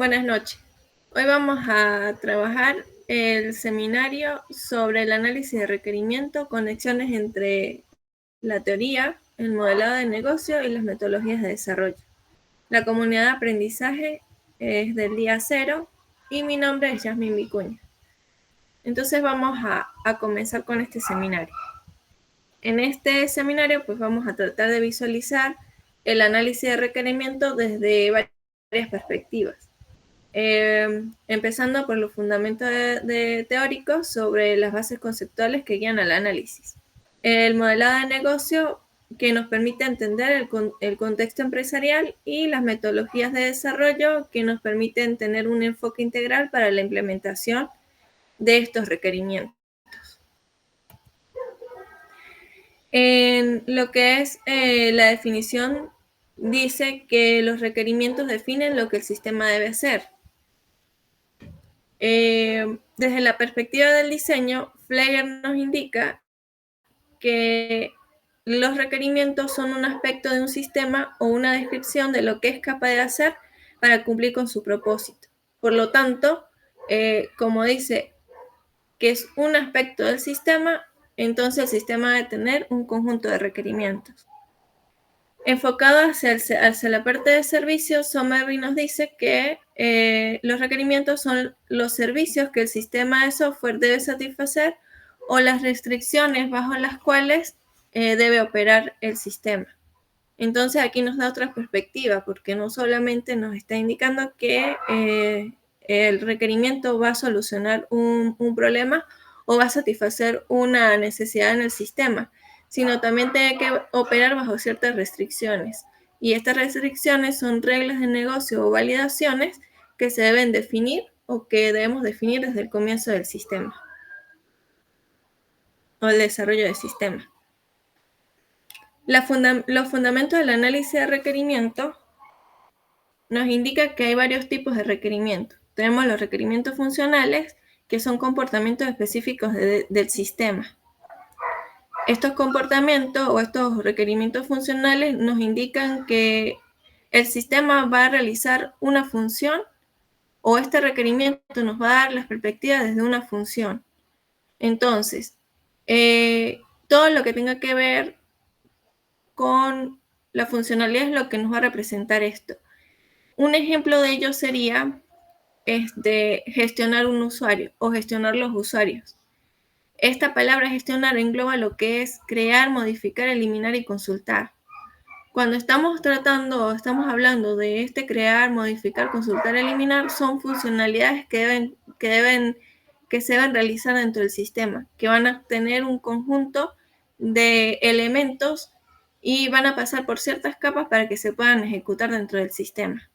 Buenas noches. Hoy vamos a trabajar el seminario sobre el análisis de requerimiento, conexiones entre la teoría, el modelado de negocio y las metodologías de desarrollo. La comunidad de aprendizaje es del día 0 y mi nombre es Yasmin Vicuña. Entonces vamos a comenzar con este seminario. En este seminario pues vamos a tratar de visualizar el análisis de requerimiento desde varias perspectivas. Empezando por los fundamentos teóricos sobre las bases conceptuales que guían al análisis. El modelado de negocio que nos permite entender el contexto empresarial y las metodologías de desarrollo que nos permiten tener un enfoque integral para la implementación de estos requerimientos. En lo que es la definición, dice que los requerimientos definen lo que el sistema debe hacer. Desde la perspectiva del diseño, Fleger nos indica que los requerimientos son un aspecto de un sistema o una descripción de lo que es capaz de hacer para cumplir con su propósito. Por lo tanto, como dice que es un aspecto del sistema, entonces el sistema debe tener un conjunto de requerimientos. Enfocado hacia la parte de servicios, Somerville nos dice que los requerimientos son los servicios que el sistema de software debe satisfacer o las restricciones bajo las cuales debe operar el sistema. Entonces aquí nos da otra perspectiva, porque no solamente nos está indicando que el requerimiento va a solucionar un problema o va a satisfacer una necesidad en el sistema, sino también tiene que operar bajo ciertas restricciones. Y estas restricciones son reglas de negocio o validaciones que se deben definir o que debemos definir desde el comienzo del sistema o el desarrollo del sistema. Los fundamentos del análisis de requerimiento nos indica que hay varios tipos de requerimientos. Tenemos los requerimientos funcionales, que son comportamientos específicos del sistema. Estos comportamientos o estos requerimientos funcionales nos indican que el sistema va a realizar una función o este requerimiento nos va a dar las perspectivas desde una función. Entonces, todo lo que tenga que ver con la funcionalidad es lo que nos va a representar esto. Un ejemplo de ello sería gestionar un usuario o gestionar los usuarios. Esta palabra gestionar engloba lo que es crear, modificar, eliminar y consultar. Cuando estamos tratando o estamos hablando de crear, modificar, consultar, eliminar, son funcionalidades que se deben realizar dentro del sistema, que van a tener un conjunto de elementos y van a pasar por ciertas capas para que se puedan ejecutar dentro del sistema.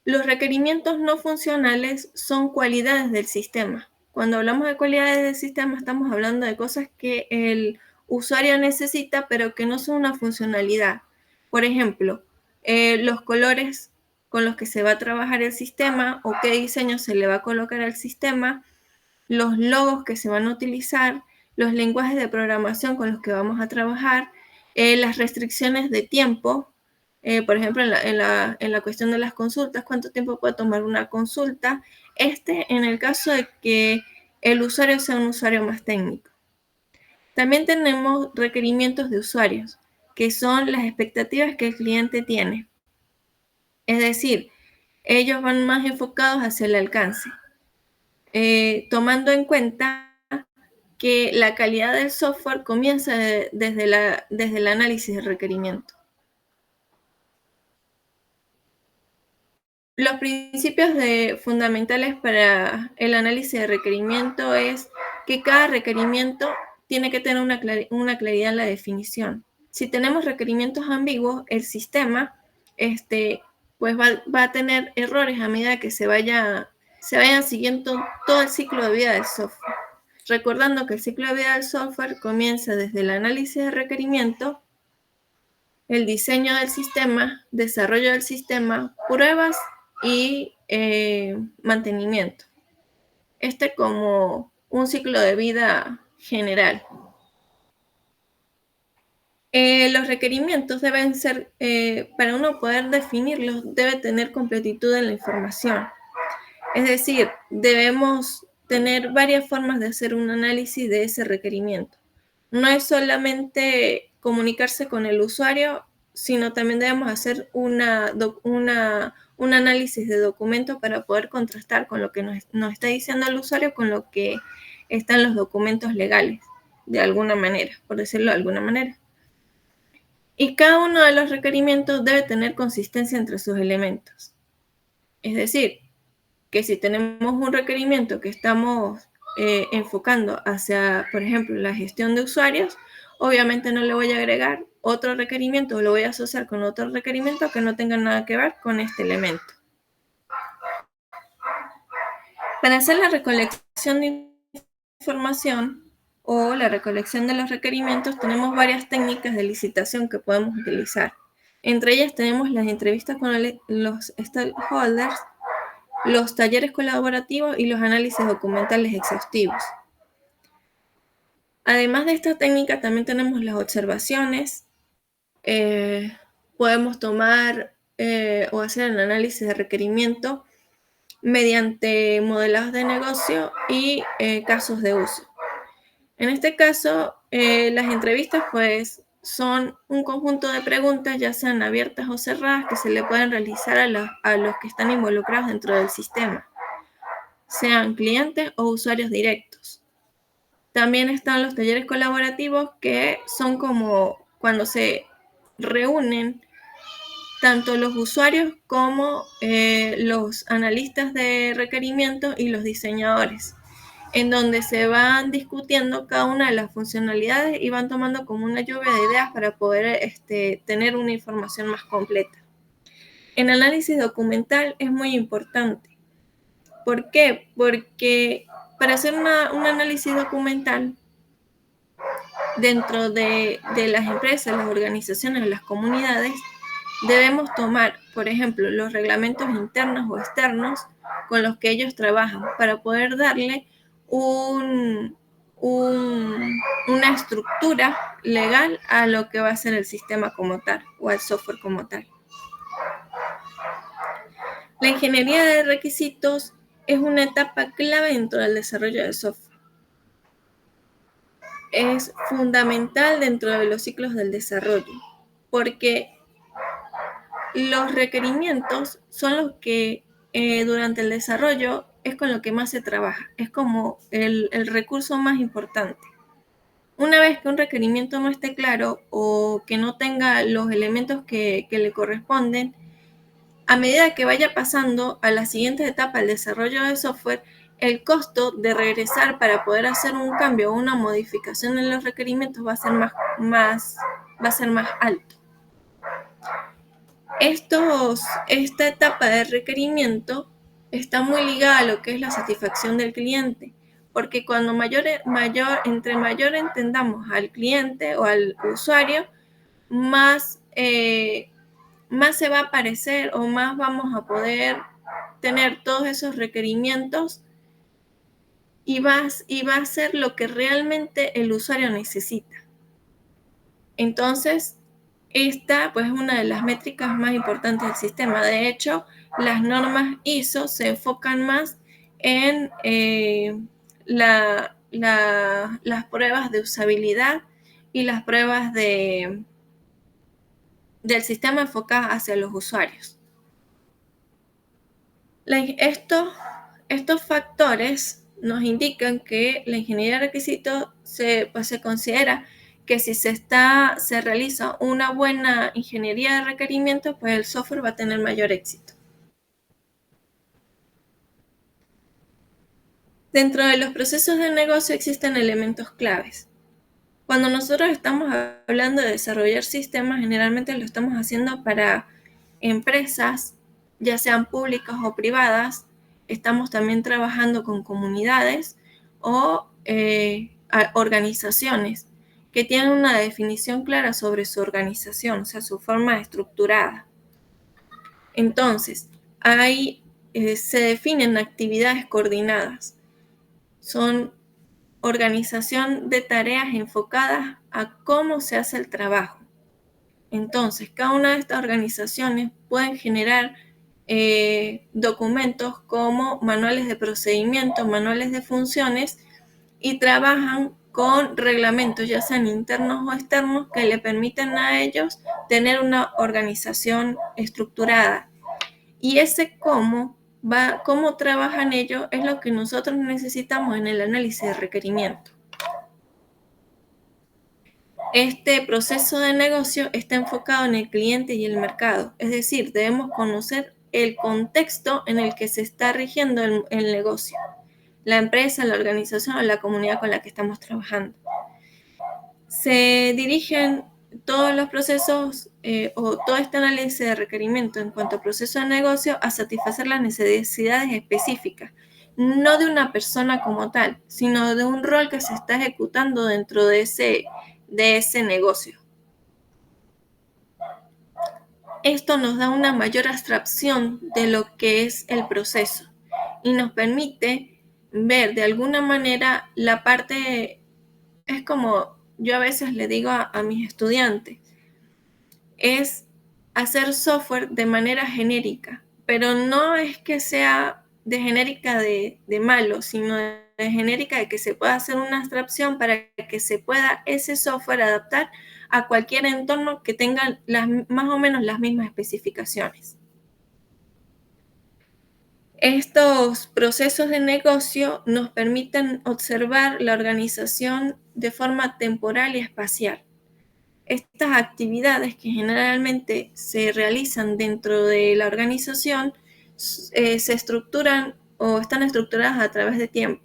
Los requerimientos no funcionales son cualidades del sistema. Cuando hablamos de cualidades del sistema, estamos hablando de cosas que el usuario necesita, pero que no son una funcionalidad. Por ejemplo, los colores con los que se va a trabajar el sistema o qué diseño se le va a colocar al sistema, los logos que se van a utilizar, los lenguajes de programación con los que vamos a trabajar, las restricciones de tiempo. Por ejemplo, en la cuestión de las consultas, ¿cuánto tiempo puede tomar una consulta? En el caso de que el usuario sea un usuario más técnico. También tenemos requerimientos de usuarios, que son las expectativas que el cliente tiene. Es decir, ellos van más enfocados hacia el alcance, tomando en cuenta que la calidad del software comienza desde el análisis de requerimiento. Los principios fundamentales para el análisis de requerimiento es que cada requerimiento tiene que tener una claridad en la definición. Si tenemos requerimientos ambiguos, el sistema pues va a tener errores a medida que se vayan siguiendo todo el ciclo de vida del software. Recordando que el ciclo de vida del software comienza desde el análisis de requerimiento, el diseño del sistema, desarrollo del sistema, pruebas y mantenimiento. Como un ciclo de vida general. Los requerimientos deben ser, para uno poder definirlos, debe tener completitud en la información. Es decir, debemos tener varias formas de hacer un análisis de ese requerimiento. No es solamente comunicarse con el usuario, sino también debemos hacer un análisis de documento para poder contrastar con lo que nos está diciendo el usuario con lo que está en los documentos legales, de alguna manera, por decirlo de alguna manera. Y cada uno de los requerimientos debe tener consistencia entre sus elementos. Es decir, que si tenemos un requerimiento que estamos enfocando hacia, por ejemplo, la gestión de usuarios, obviamente no le voy a agregar otro requerimiento o lo voy a asociar con otro requerimiento que no tenga nada que ver con este elemento. Para hacer la recolección de información o la recolección de los requerimientos, tenemos varias técnicas de licitación que podemos utilizar. Entre ellas tenemos las entrevistas con los stakeholders, los talleres colaborativos y los análisis documentales exhaustivos. Además de esta técnica, también tenemos las observaciones. Podemos tomar o hacer el análisis de requerimiento mediante modelados de negocio y casos de uso. En este caso, las entrevistas pues son un conjunto de preguntas, ya sean abiertas o cerradas, que se le pueden realizar a los que están involucrados dentro del sistema, sean clientes o usuarios directos. También están los talleres colaborativos, que son como cuando se reúnen tanto los usuarios como los analistas de requerimientos y los diseñadores, en donde se van discutiendo cada una de las funcionalidades y van tomando como una lluvia de ideas para poder tener una información más completa. El análisis documental es muy importante. ¿Por qué? Porque para hacer un análisis documental dentro de las empresas, las organizaciones, las comunidades, debemos tomar, por ejemplo, los reglamentos internos o externos con los que ellos trabajan para poder darle una estructura legal a lo que va a ser el sistema como tal o al software como tal. La ingeniería de requisitos es una etapa clave dentro del desarrollo de software. Es fundamental dentro de los ciclos del desarrollo, porque los requerimientos son los que durante el desarrollo es con lo que más se trabaja, es como el recurso más importante. Una vez que un requerimiento no esté claro o que no tenga los elementos que le corresponden, a medida que vaya pasando a la siguiente etapa del desarrollo de software, el costo de regresar para poder hacer un cambio o una modificación en los requerimientos va a ser más alto. Esta etapa de requerimiento está muy ligada a lo que es la satisfacción del cliente, porque cuando entre mayor entendamos al cliente o al usuario, más se va a aparecer o más vamos a poder tener todos esos requerimientos y va a ser lo que realmente el usuario necesita. Entonces, esta pues, es una de las métricas más importantes del sistema. De hecho, las normas ISO se enfocan más en las pruebas de usabilidad y las pruebas del sistema enfocadas hacia los usuarios. Estos factores nos indican que la ingeniería de requisitos se considera que si se realiza una buena ingeniería de requerimientos, pues el software va a tener mayor éxito. Dentro de los procesos de negocio existen elementos claves. Cuando nosotros estamos hablando de desarrollar sistemas, generalmente lo estamos haciendo para empresas, ya sean públicas o privadas. Estamos también trabajando con comunidades o organizaciones que tienen una definición clara sobre su organización, o sea, su forma estructurada. Entonces, ahí se definen actividades coordinadas. Son organización de tareas enfocadas a cómo se hace el trabajo. Entonces, cada una de estas organizaciones pueden generar documentos como manuales de procedimiento, manuales de funciones, y trabajan con reglamentos, ya sean internos o externos, que le permiten a ellos tener una organización estructurada. Y ese cómo trabajan ellos, es lo que nosotros necesitamos en el análisis de requerimiento. Este proceso de negocio está enfocado en el cliente y el mercado, es decir, debemos conocer el contexto en el que se está rigiendo el negocio, la empresa, la organización o la comunidad con la que estamos trabajando. Se dirigen todos los procesos o todo este análisis de requerimiento en cuanto a proceso de negocio a satisfacer las necesidades específicas, no de una persona como tal, sino de un rol que se está ejecutando dentro de ese negocio. Esto nos da una mayor abstracción de lo que es el proceso y nos permite ver de alguna manera la parte, es como yo a veces le digo a mis estudiantes, es hacer software de manera genérica, pero no es que sea de genérica de malo, sino de genérica de que se pueda hacer una abstracción para que se pueda ese software adaptar a cualquier entorno que tenga más o menos las mismas especificaciones. Estos procesos de negocio nos permiten observar la organización de forma temporal y espacial. Estas actividades que generalmente se realizan dentro de la organización se estructuran o están estructuradas a través de tiempo.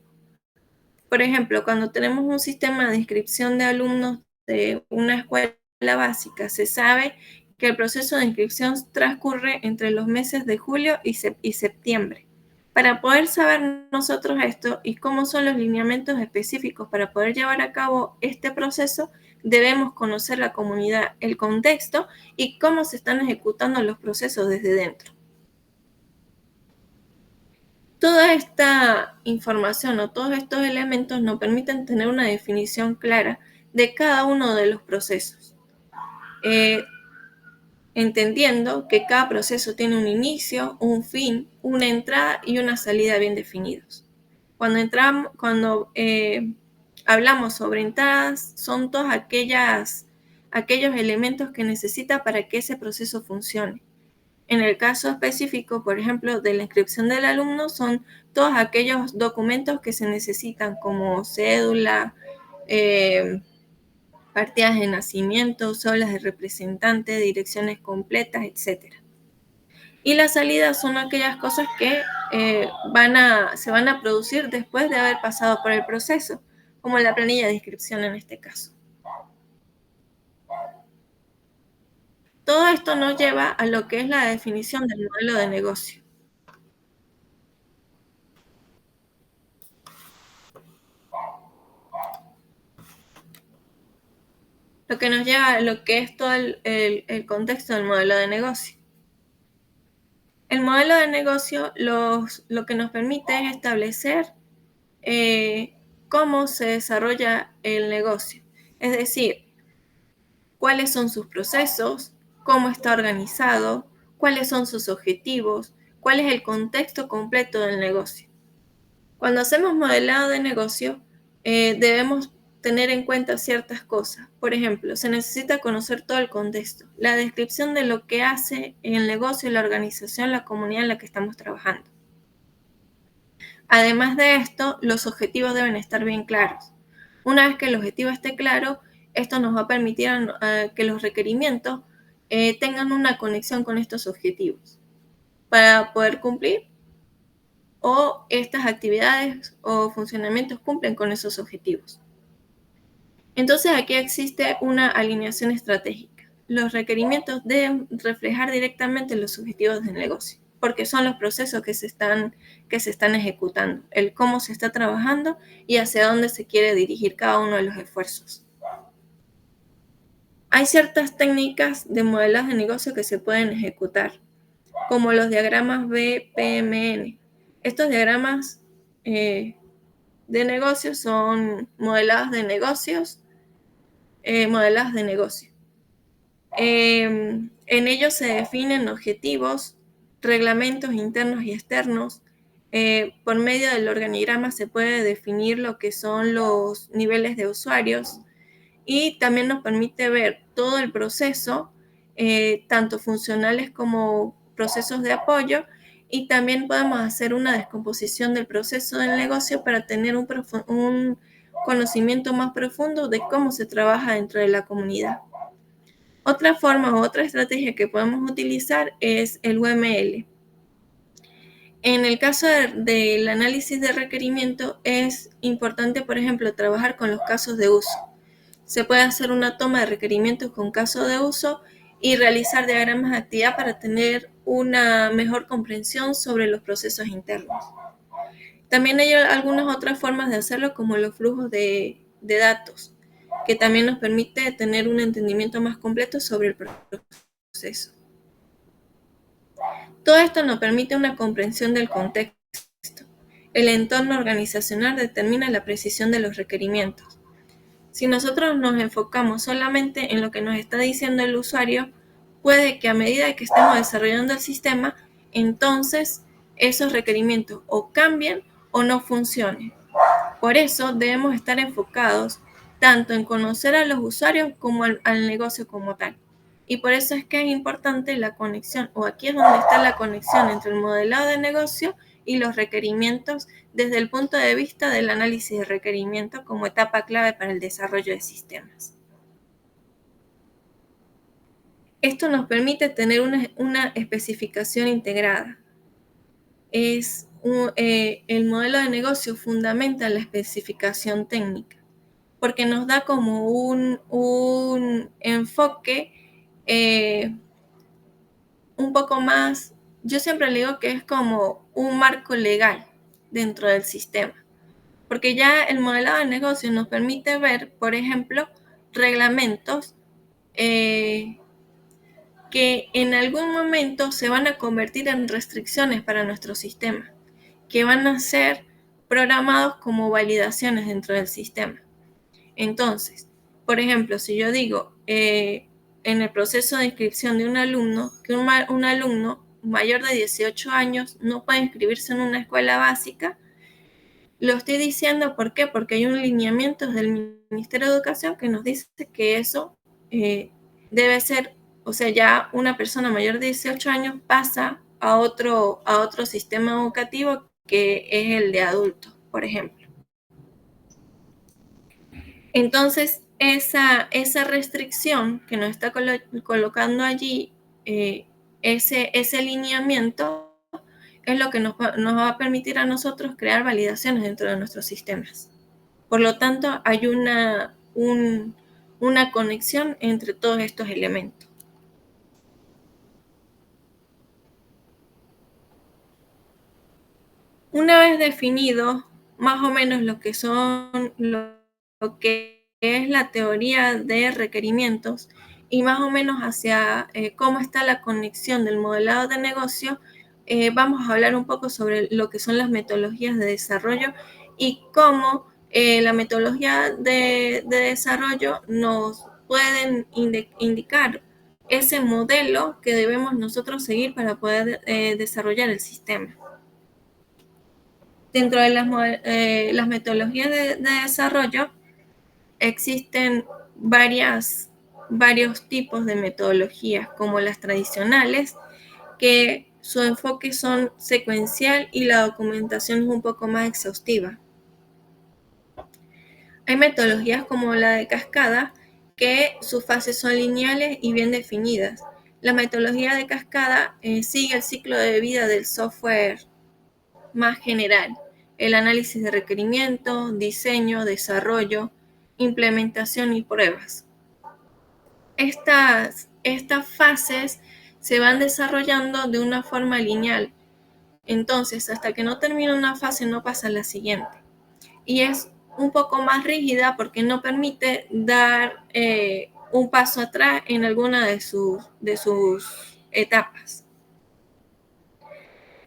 Por ejemplo, cuando tenemos un sistema de inscripción de alumnos de una escuela básica, se sabe que el proceso de inscripción transcurre entre los meses de julio y septiembre. Para poder saber nosotros esto y cómo son los lineamientos específicos para poder llevar a cabo este proceso, debemos conocer la comunidad, el contexto y cómo se están ejecutando los procesos desde dentro. Toda esta información o todos estos elementos nos permiten tener una definición clara de cada uno de los procesos, entendiendo que cada proceso tiene un inicio, un fin, una entrada y una salida bien definidos. Cuando hablamos sobre entradas, son todos aquellos elementos que necesita para que ese proceso funcione. En el caso específico, por ejemplo, de la inscripción del alumno, son todos aquellos documentos que se necesitan como cédula, partidas de nacimiento, cédulas de representante, direcciones completas, etc. Y las salidas son aquellas cosas que se van a producir después de haber pasado por el proceso, como la planilla de inscripción en este caso. Todo esto nos lleva a lo que es la definición del modelo de negocio. Lo que nos lleva a lo que es todo el contexto del modelo de negocio. El modelo de negocio lo que nos permite es establecer cómo se desarrolla el negocio, es decir, cuáles son sus procesos, cómo está organizado, cuáles son sus objetivos, cuál es el contexto completo del negocio. Cuando hacemos modelado de negocio, debemos tener en cuenta ciertas cosas. Por ejemplo, se necesita conocer todo el contexto, la descripción de lo que hace el negocio, la organización, la comunidad en la que estamos trabajando. Además de esto, los objetivos deben estar bien claros. Una vez que el objetivo esté claro, esto nos va a permitir que los requerimientos tengan una conexión con estos objetivos para poder cumplir, o estas actividades o funcionamientos cumplen con esos objetivos. Entonces aquí existe una alineación estratégica. Los requerimientos deben reflejar directamente los objetivos del negocio, porque son los procesos que se están ejecutando, el cómo se está trabajando y hacia dónde se quiere dirigir cada uno de los esfuerzos. Hay ciertas técnicas de modelos de negocio que se pueden ejecutar, como los diagramas BPMN. Estos diagramas de negocios son modelados de negocios. En ellos se definen objetivos, reglamentos internos y externos. Por medio del organigrama se puede definir lo que son los niveles de usuarios y también nos permite ver todo el proceso, tanto funcionales como procesos de apoyo, y también podemos hacer una descomposición del proceso del negocio para tener un conocimiento más profundo de cómo se trabaja dentro de la comunidad. Otra forma o otra estrategia que podemos utilizar es el UML. En el caso del análisis de requerimiento es importante, por ejemplo, trabajar con los casos de uso. Se puede hacer una toma de requerimientos con caso de uso y realizar diagramas de actividad para tener una mejor comprensión sobre los procesos internos. También hay algunas otras formas de hacerlo, como los flujos de datos, que también nos permite tener un entendimiento más completo sobre el proceso. Todo esto nos permite una comprensión del contexto. El entorno organizacional determina la precisión de los requerimientos. Si nosotros nos enfocamos solamente en lo que nos está diciendo el usuario, puede que a medida que estemos desarrollando el sistema, entonces esos requerimientos o cambien o no funcionen. Por eso debemos estar enfocados tanto en conocer a los usuarios como al negocio como tal. Y por eso es que es importante la conexión, o aquí es donde está la conexión entre el modelado de negocio y los requerimientos desde el punto de vista del análisis de requerimientos como etapa clave para el desarrollo de sistemas. Esto nos permite tener una especificación integrada. El modelo de negocio fundamenta la especificación técnica, porque nos da como un enfoque un poco más, yo siempre le digo que es como un marco legal dentro del sistema, porque ya el modelado de negocio nos permite ver, por ejemplo, reglamentos que en algún momento se van a convertir en restricciones para nuestro sistema, que van a ser programados como validaciones dentro del sistema. Entonces, por ejemplo, si yo digo en el proceso de inscripción de un alumno, que un alumno mayor de 18 años no puede inscribirse en una escuela básica, lo estoy diciendo, ¿por qué? Porque hay un lineamiento del Ministerio de Educación que nos dice que eso debe ser, o sea, ya una persona mayor de 18 años pasa a otro sistema educativo que es el de adultos, por ejemplo. Entonces, esa restricción que nos está colocando allí, ese lineamiento, es lo que nos va a permitir a nosotros crear validaciones dentro de nuestros sistemas. Por lo tanto, hay una conexión entre todos estos elementos. Una vez definido más o menos lo que es la teoría de requerimientos y más o menos hacia cómo está la conexión del modelado de negocio, vamos a hablar un poco sobre lo que son las metodologías de desarrollo y cómo la metodología de desarrollo nos pueden indicar ese modelo que debemos nosotros seguir para poder desarrollar el sistema. Dentro de las metodologías de desarrollo existen varios tipos de metodologías, como las tradicionales, que su enfoque son secuencial y la documentación es un poco más exhaustiva. Hay metodologías como la de cascada, que sus fases son lineales y bien definidas. La metodología de cascada sigue el ciclo de vida del software más general: el análisis de requerimientos, diseño, desarrollo, implementación y pruebas. Estas fases se van desarrollando de una forma lineal. Entonces, hasta que no termina una fase, no pasa a la siguiente. Y es un poco más rígida porque no permite dar un paso atrás en alguna de sus etapas.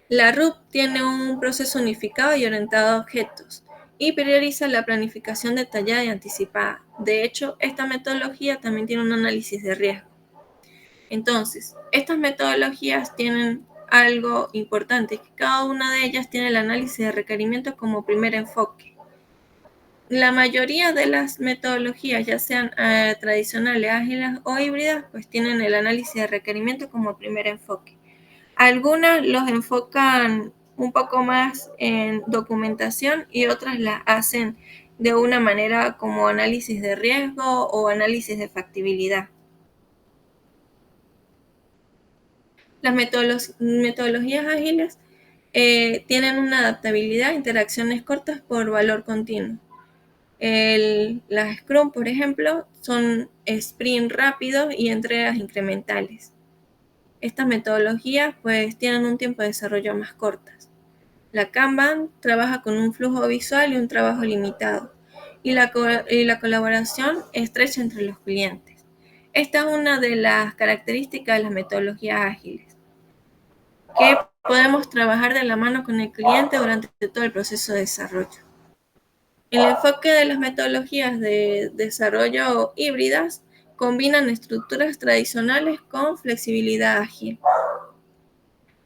La RUP tiene un proceso unificado y orientado a objetos y prioriza la planificación detallada y anticipada. De hecho, esta metodología también tiene un análisis de riesgo. Entonces, estas metodologías tienen algo importante, que cada una de ellas tiene el análisis de requerimientos como primer enfoque. La mayoría de las metodologías, ya sean tradicionales, ágiles o híbridas, pues tienen el análisis de requerimientos como primer enfoque. Algunas los enfocan un poco más en documentación y otras las hacen de una manera como análisis de riesgo o análisis de factibilidad. Las metodologías ágiles tienen una adaptabilidad, interacciones cortas por valor continuo. Las Scrum, por ejemplo, son sprint rápidos y entregas incrementales. Estas metodologías pues tienen un tiempo de desarrollo más cortas. La Kanban trabaja con un flujo visual y un trabajo limitado, y la colaboración estrecha entre los clientes. Esta es una de las características de las metodologías ágiles, que podemos trabajar de la mano con el cliente durante todo el proceso de desarrollo. El enfoque de las metodologías de desarrollo híbridas combinan estructuras tradicionales con flexibilidad ágil.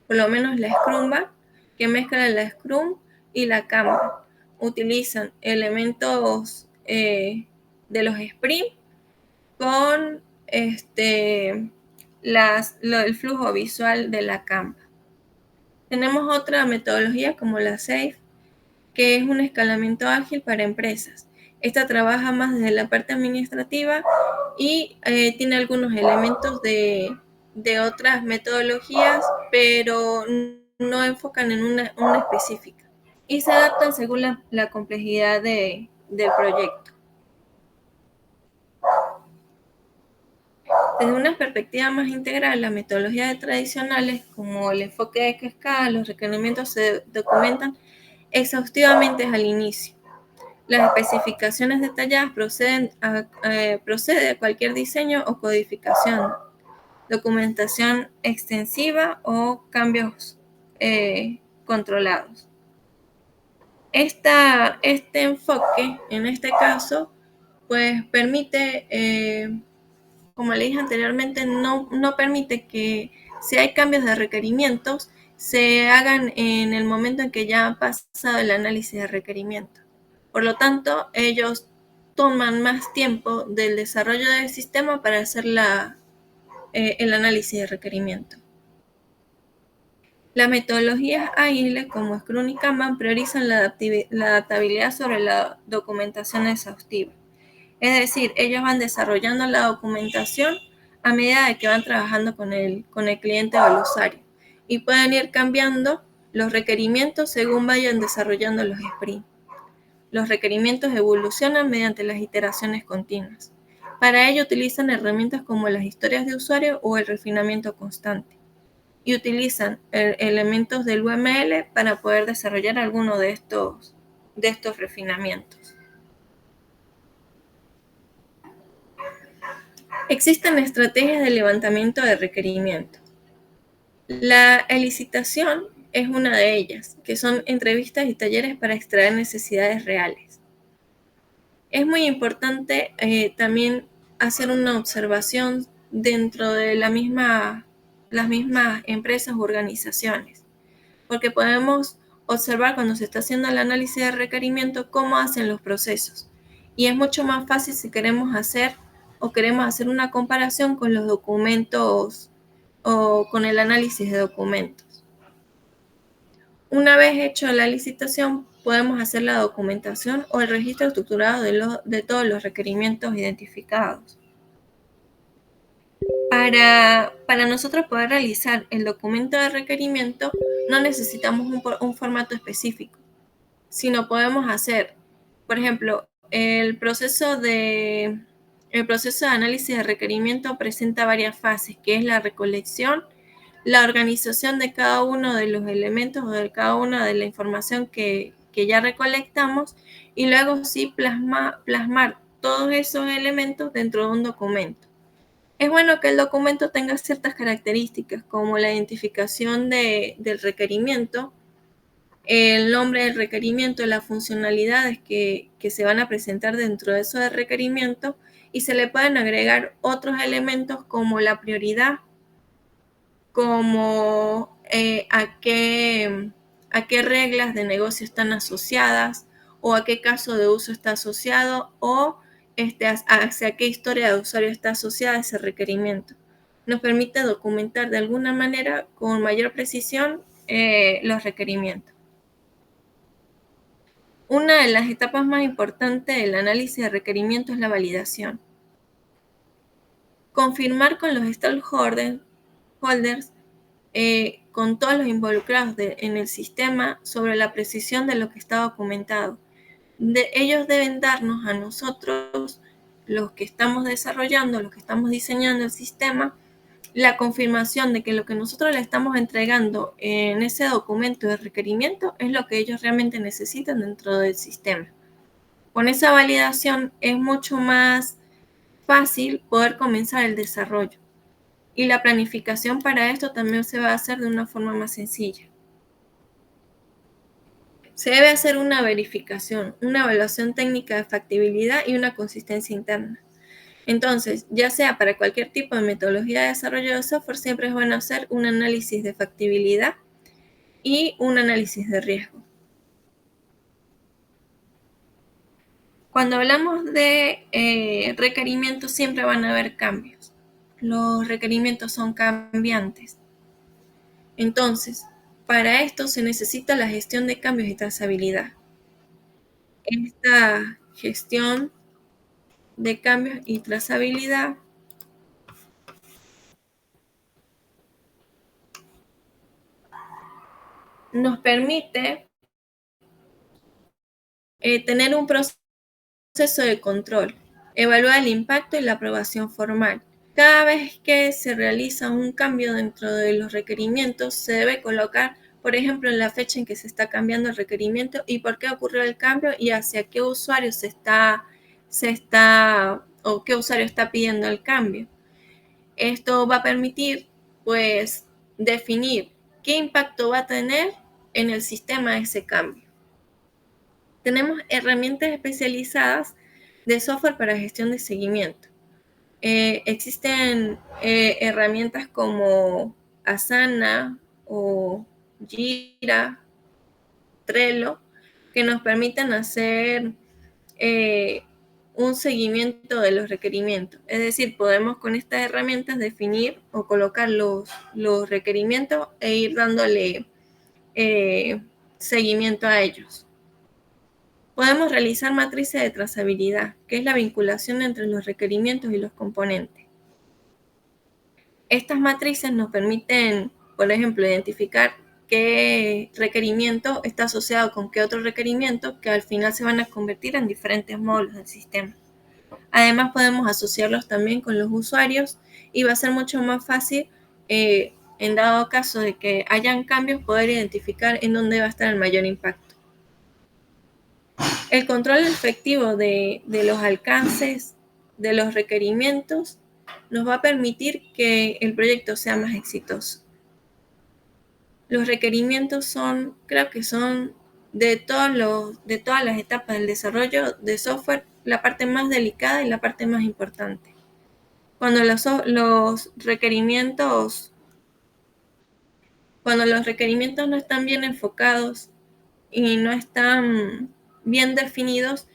Por lo menos la Scrumban, que mezcla la Scrum y la Kanban. Utilizan elementos de los sprints con el flujo visual de la Kanban. Tenemos otra metodología como la SAFe, que es un escalamiento ágil para empresas. Esta trabaja más desde la parte administrativa y tiene algunos elementos de otras metodologías, pero no enfocan en una específica. Y se adaptan según la complejidad del proyecto. Desde una perspectiva más integral, las metodologías tradicionales, como el enfoque de cascada, los requerimientos se documentan exhaustivamente al inicio. Las especificaciones detalladas procede a cualquier diseño o codificación, documentación extensiva o cambios controlados. Este enfoque, en este caso, pues permite, como le dije anteriormente, no permite que si hay cambios de requerimientos, se hagan en el momento en que ya ha pasado el análisis de requerimientos. Por lo tanto, ellos toman más tiempo del desarrollo del sistema para hacer el análisis de requerimiento. Las metodologías ágiles como Scrum y Kanban priorizan la adaptabilidad sobre la documentación exhaustiva. Es decir, ellos van desarrollando la documentación a medida de que van trabajando con el cliente o el usuario, y pueden ir cambiando los requerimientos según vayan desarrollando los sprints. Los requerimientos evolucionan mediante las iteraciones continuas. Para ello utilizan herramientas como las historias de usuario o el refinamiento constante, y utilizan elementos del UML para poder desarrollar alguno de estos refinamientos. Existen estrategias de levantamiento de requerimientos. La licitación es una de ellas, que son entrevistas y talleres para extraer necesidades reales. Es muy importante también hacer una observación dentro de las mismas empresas u organizaciones, porque podemos observar cuando se está haciendo el análisis de requerimiento cómo hacen los procesos, y es mucho más fácil si queremos hacer una comparación con los documentos o con el análisis de documentos. Una vez hecho la licitación, podemos hacer la documentación o el registro estructurado de todos los requerimientos identificados. Para nosotros poder realizar el documento de requerimiento, no necesitamos un formato específico, sino podemos hacer, por ejemplo, el proceso de análisis de requerimiento presenta varias fases, que es la recolección, la organización de cada uno de los elementos o de cada una de la información que ya recolectamos, y luego sí plasmar todos esos elementos dentro de un documento. Es bueno que el documento tenga ciertas características, como la identificación del requerimiento, el nombre del requerimiento, las funcionalidades que se van a presentar dentro de eso del requerimiento, y se le pueden agregar otros elementos como la prioridad como a qué reglas de negocio están asociadas o a qué caso de uso está asociado o hacia qué historia de usuario está asociada ese requerimiento. Nos permite documentar de alguna manera con mayor precisión los requerimientos. Una de las etapas más importantes del análisis de requerimientos es la validación. Confirmar con los stakeholders, con todos los involucrados en el sistema sobre la precisión de lo que está documentado. Ellos deben darnos a nosotros, los que estamos desarrollando, los que estamos diseñando el sistema, la confirmación de que lo que nosotros le estamos entregando en ese documento de requerimiento es lo que ellos realmente necesitan dentro del sistema. Con esa validación es mucho más fácil poder comenzar el desarrollo. Y la planificación para esto también se va a hacer de una forma más sencilla. Se debe hacer una verificación, una evaluación técnica de factibilidad y una consistencia interna. Entonces, ya sea para cualquier tipo de metodología de desarrollo de software, siempre es bueno hacer un análisis de factibilidad y un análisis de riesgo. Cuando hablamos de requerimientos, siempre van a haber cambios. Los requerimientos son cambiantes. Entonces, para esto se necesita la gestión de cambios y trazabilidad. Esta gestión de cambios y trazabilidad nos permite tener un proceso de control, evaluar el impacto y la aprobación formal. Cada vez que se realiza un cambio dentro de los requerimientos, se debe colocar, por ejemplo, en la fecha en que se está cambiando el requerimiento y por qué ocurrió el cambio y hacia qué usuario o qué usuario está pidiendo el cambio. Esto va a permitir, pues, definir qué impacto va a tener en el sistema ese cambio. Tenemos herramientas especializadas de software para gestión de seguimiento. Existen herramientas como Asana o Jira, Trello, que nos permiten hacer un seguimiento de los requerimientos. Es decir, podemos con estas herramientas definir o colocar los requerimientos e ir dándole seguimiento a ellos. Podemos realizar matrices de trazabilidad, que es la vinculación entre los requerimientos y los componentes. Estas matrices nos permiten, por ejemplo, identificar qué requerimiento está asociado con qué otro requerimiento, que al final se van a convertir en diferentes módulos del sistema. Además, podemos asociarlos también con los usuarios y va a ser mucho más fácil, en dado caso de que hayan cambios, poder identificar en dónde va a estar el mayor impacto. El control efectivo de los alcances de los requerimientos nos va a permitir que el proyecto sea más exitoso. Los requerimientos creo que son de todas las etapas del desarrollo de software, la parte más delicada y la parte más importante. Cuando los requerimientos no están bien enfocados y no están bien definidos,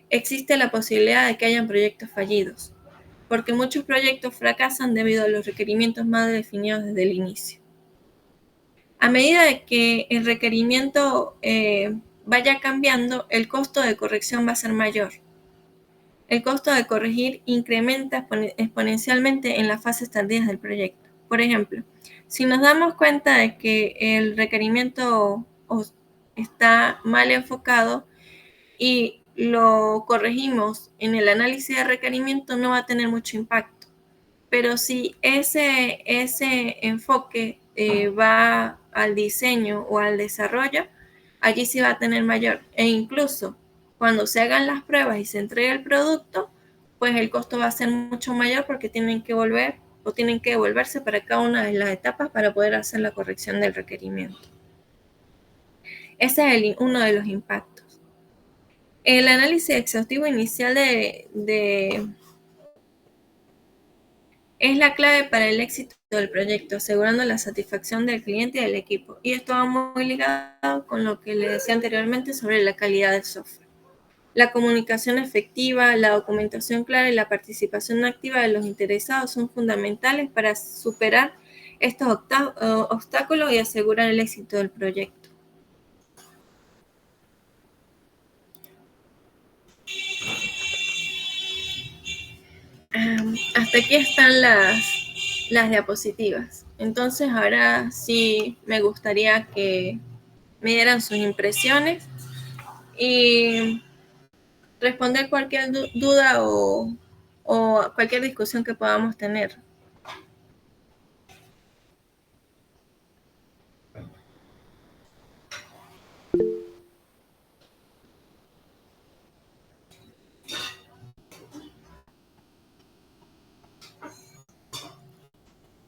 existe la posibilidad de que hayan proyectos fallidos, porque muchos proyectos fracasan debido a los requerimientos mal definidos desde el inicio. A medida de que el requerimiento vaya cambiando, el costo de corrección va a ser mayor. El costo de corregir incrementa exponencialmente en las fases tardías del proyecto. Por ejemplo, si nos damos cuenta de que el requerimiento está mal enfocado y lo corregimos en el análisis de requerimiento, no va a tener mucho impacto. Pero si ese enfoque va al diseño o al desarrollo, allí sí va a tener mayor. E incluso cuando se hagan las pruebas y se entregue el producto, pues el costo va a ser mucho mayor porque tienen que devolverse para cada una de las etapas para poder hacer la corrección del requerimiento. Ese es uno de los impactos. El análisis exhaustivo inicial Es la clave para el éxito del proyecto, asegurando la satisfacción del cliente y del equipo. Y esto va muy ligado con lo que le decía anteriormente sobre la calidad del software. La comunicación efectiva, la documentación clara y la participación activa de los interesados son fundamentales para superar estos obstáculos y asegurar el éxito del proyecto. Hasta aquí están las diapositivas. Entonces ahora sí me gustaría que me dieran sus impresiones y responder cualquier duda o cualquier discusión que podamos tener.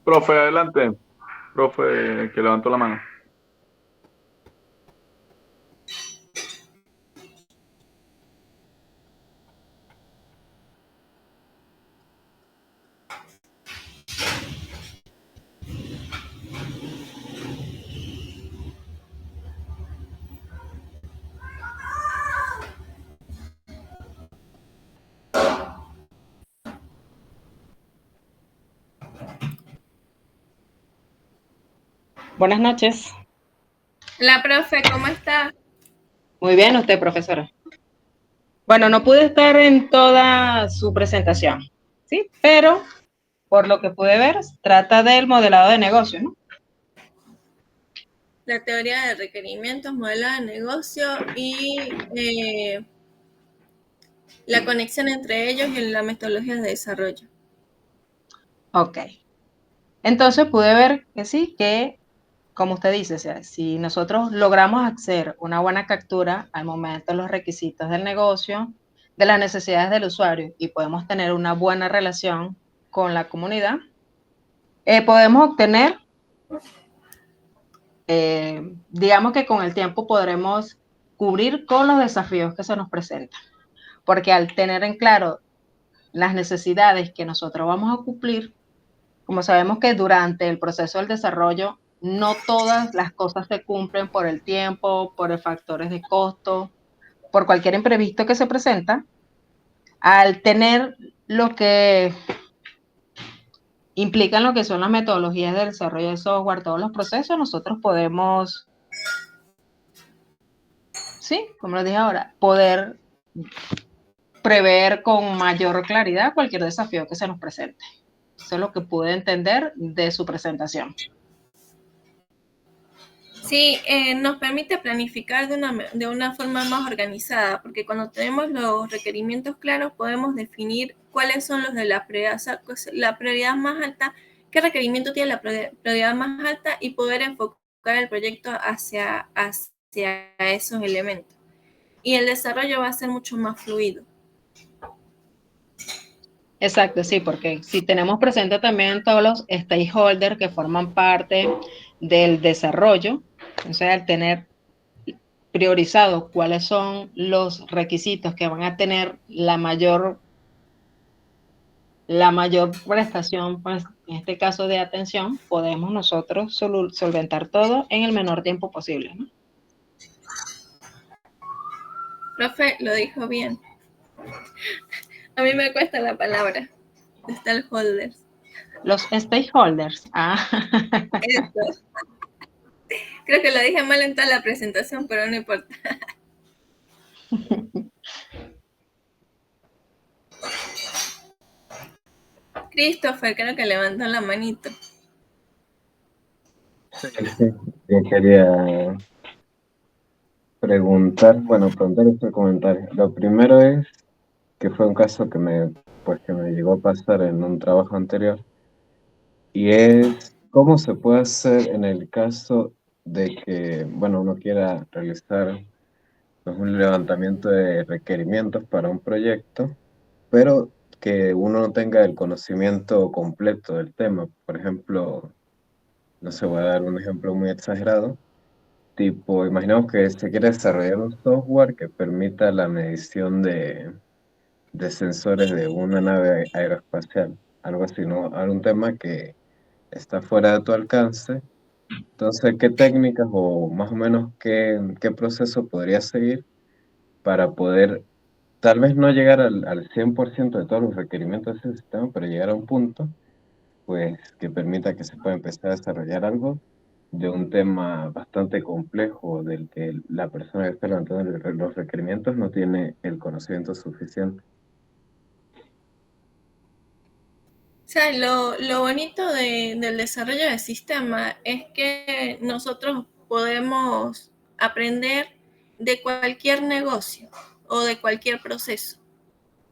Profe, adelante. Profe, que levantó la mano. Buenas noches. La profe, ¿cómo está? Muy bien, usted, profesora. Bueno, no pude estar en toda su presentación, ¿sí? Pero, por lo que pude ver, trata del modelado de negocio, ¿no? La teoría de requerimientos, modelado de negocio y la conexión entre ellos y la metodología de desarrollo. Ok. Entonces pude ver que sí, que, como usted dice, o sea, si nosotros logramos hacer una buena captura al momento de los requisitos del negocio, de las necesidades del usuario y podemos tener una buena relación con la comunidad, podemos obtener digamos que con el tiempo podremos cubrir con los desafíos que se nos presentan, porque al tener en claro las necesidades que nosotros vamos a cumplir, como sabemos que durante el proceso del desarrollo no todas las cosas se cumplen por el tiempo, por factores de costo, por cualquier imprevisto que se presenta, al tener lo que implican lo que son las metodologías de desarrollo de software, todos los procesos, nosotros podemos, sí, como lo dije ahora, poder prever con mayor claridad cualquier desafío que se nos presente. Eso es lo que pude entender de su presentación. Sí, nos permite planificar de una forma más organizada, porque cuando tenemos los requerimientos claros podemos definir cuáles son los de la prioridad, o sea, la prioridad más alta, qué requerimiento tiene la prioridad más alta y poder enfocar el proyecto hacia esos elementos. Y el desarrollo va a ser mucho más fluido. Exacto, sí, porque si tenemos presente también todos los stakeholders que forman parte del desarrollo, o sea, al tener priorizado cuáles son los requisitos que van a tener la mayor prestación, pues, en este caso de atención, podemos nosotros solventar todo en el menor tiempo posible, ¿no? Profe, lo dijo bien. A mí me cuesta la palabra. Stakeholders. Los stakeholders. Ah. Eso. Creo que lo dije mal en toda la presentación, pero no importa. Christopher, creo que levantó la manito. Sí, yo quería preguntar este comentario. Lo primero es que fue un caso que me llegó a pasar en un trabajo anterior, y es cómo se puede hacer en el caso de que, bueno, uno quiera realizar pues, un levantamiento de requerimientos para un proyecto, pero que uno no tenga el conocimiento completo del tema. Por ejemplo, no sé, voy a dar un ejemplo muy exagerado. Tipo, imaginemos que se quiere desarrollar un software que permita la medición de sensores de una nave aeroespacial. algo así, ¿no? Algún tema que está fuera de tu alcance. Entonces, ¿qué técnicas o más o menos qué proceso podrías seguir para poder, tal vez no llegar al 100% de todos los requerimientos de ese sistema, pero llegar a un punto, pues, que permita que se pueda empezar a desarrollar algo de un tema bastante complejo del que la persona que está levantando los requerimientos no tiene el conocimiento suficiente? O sea, lo bonito del desarrollo de sistema es que nosotros podemos aprender de cualquier negocio o de cualquier proceso,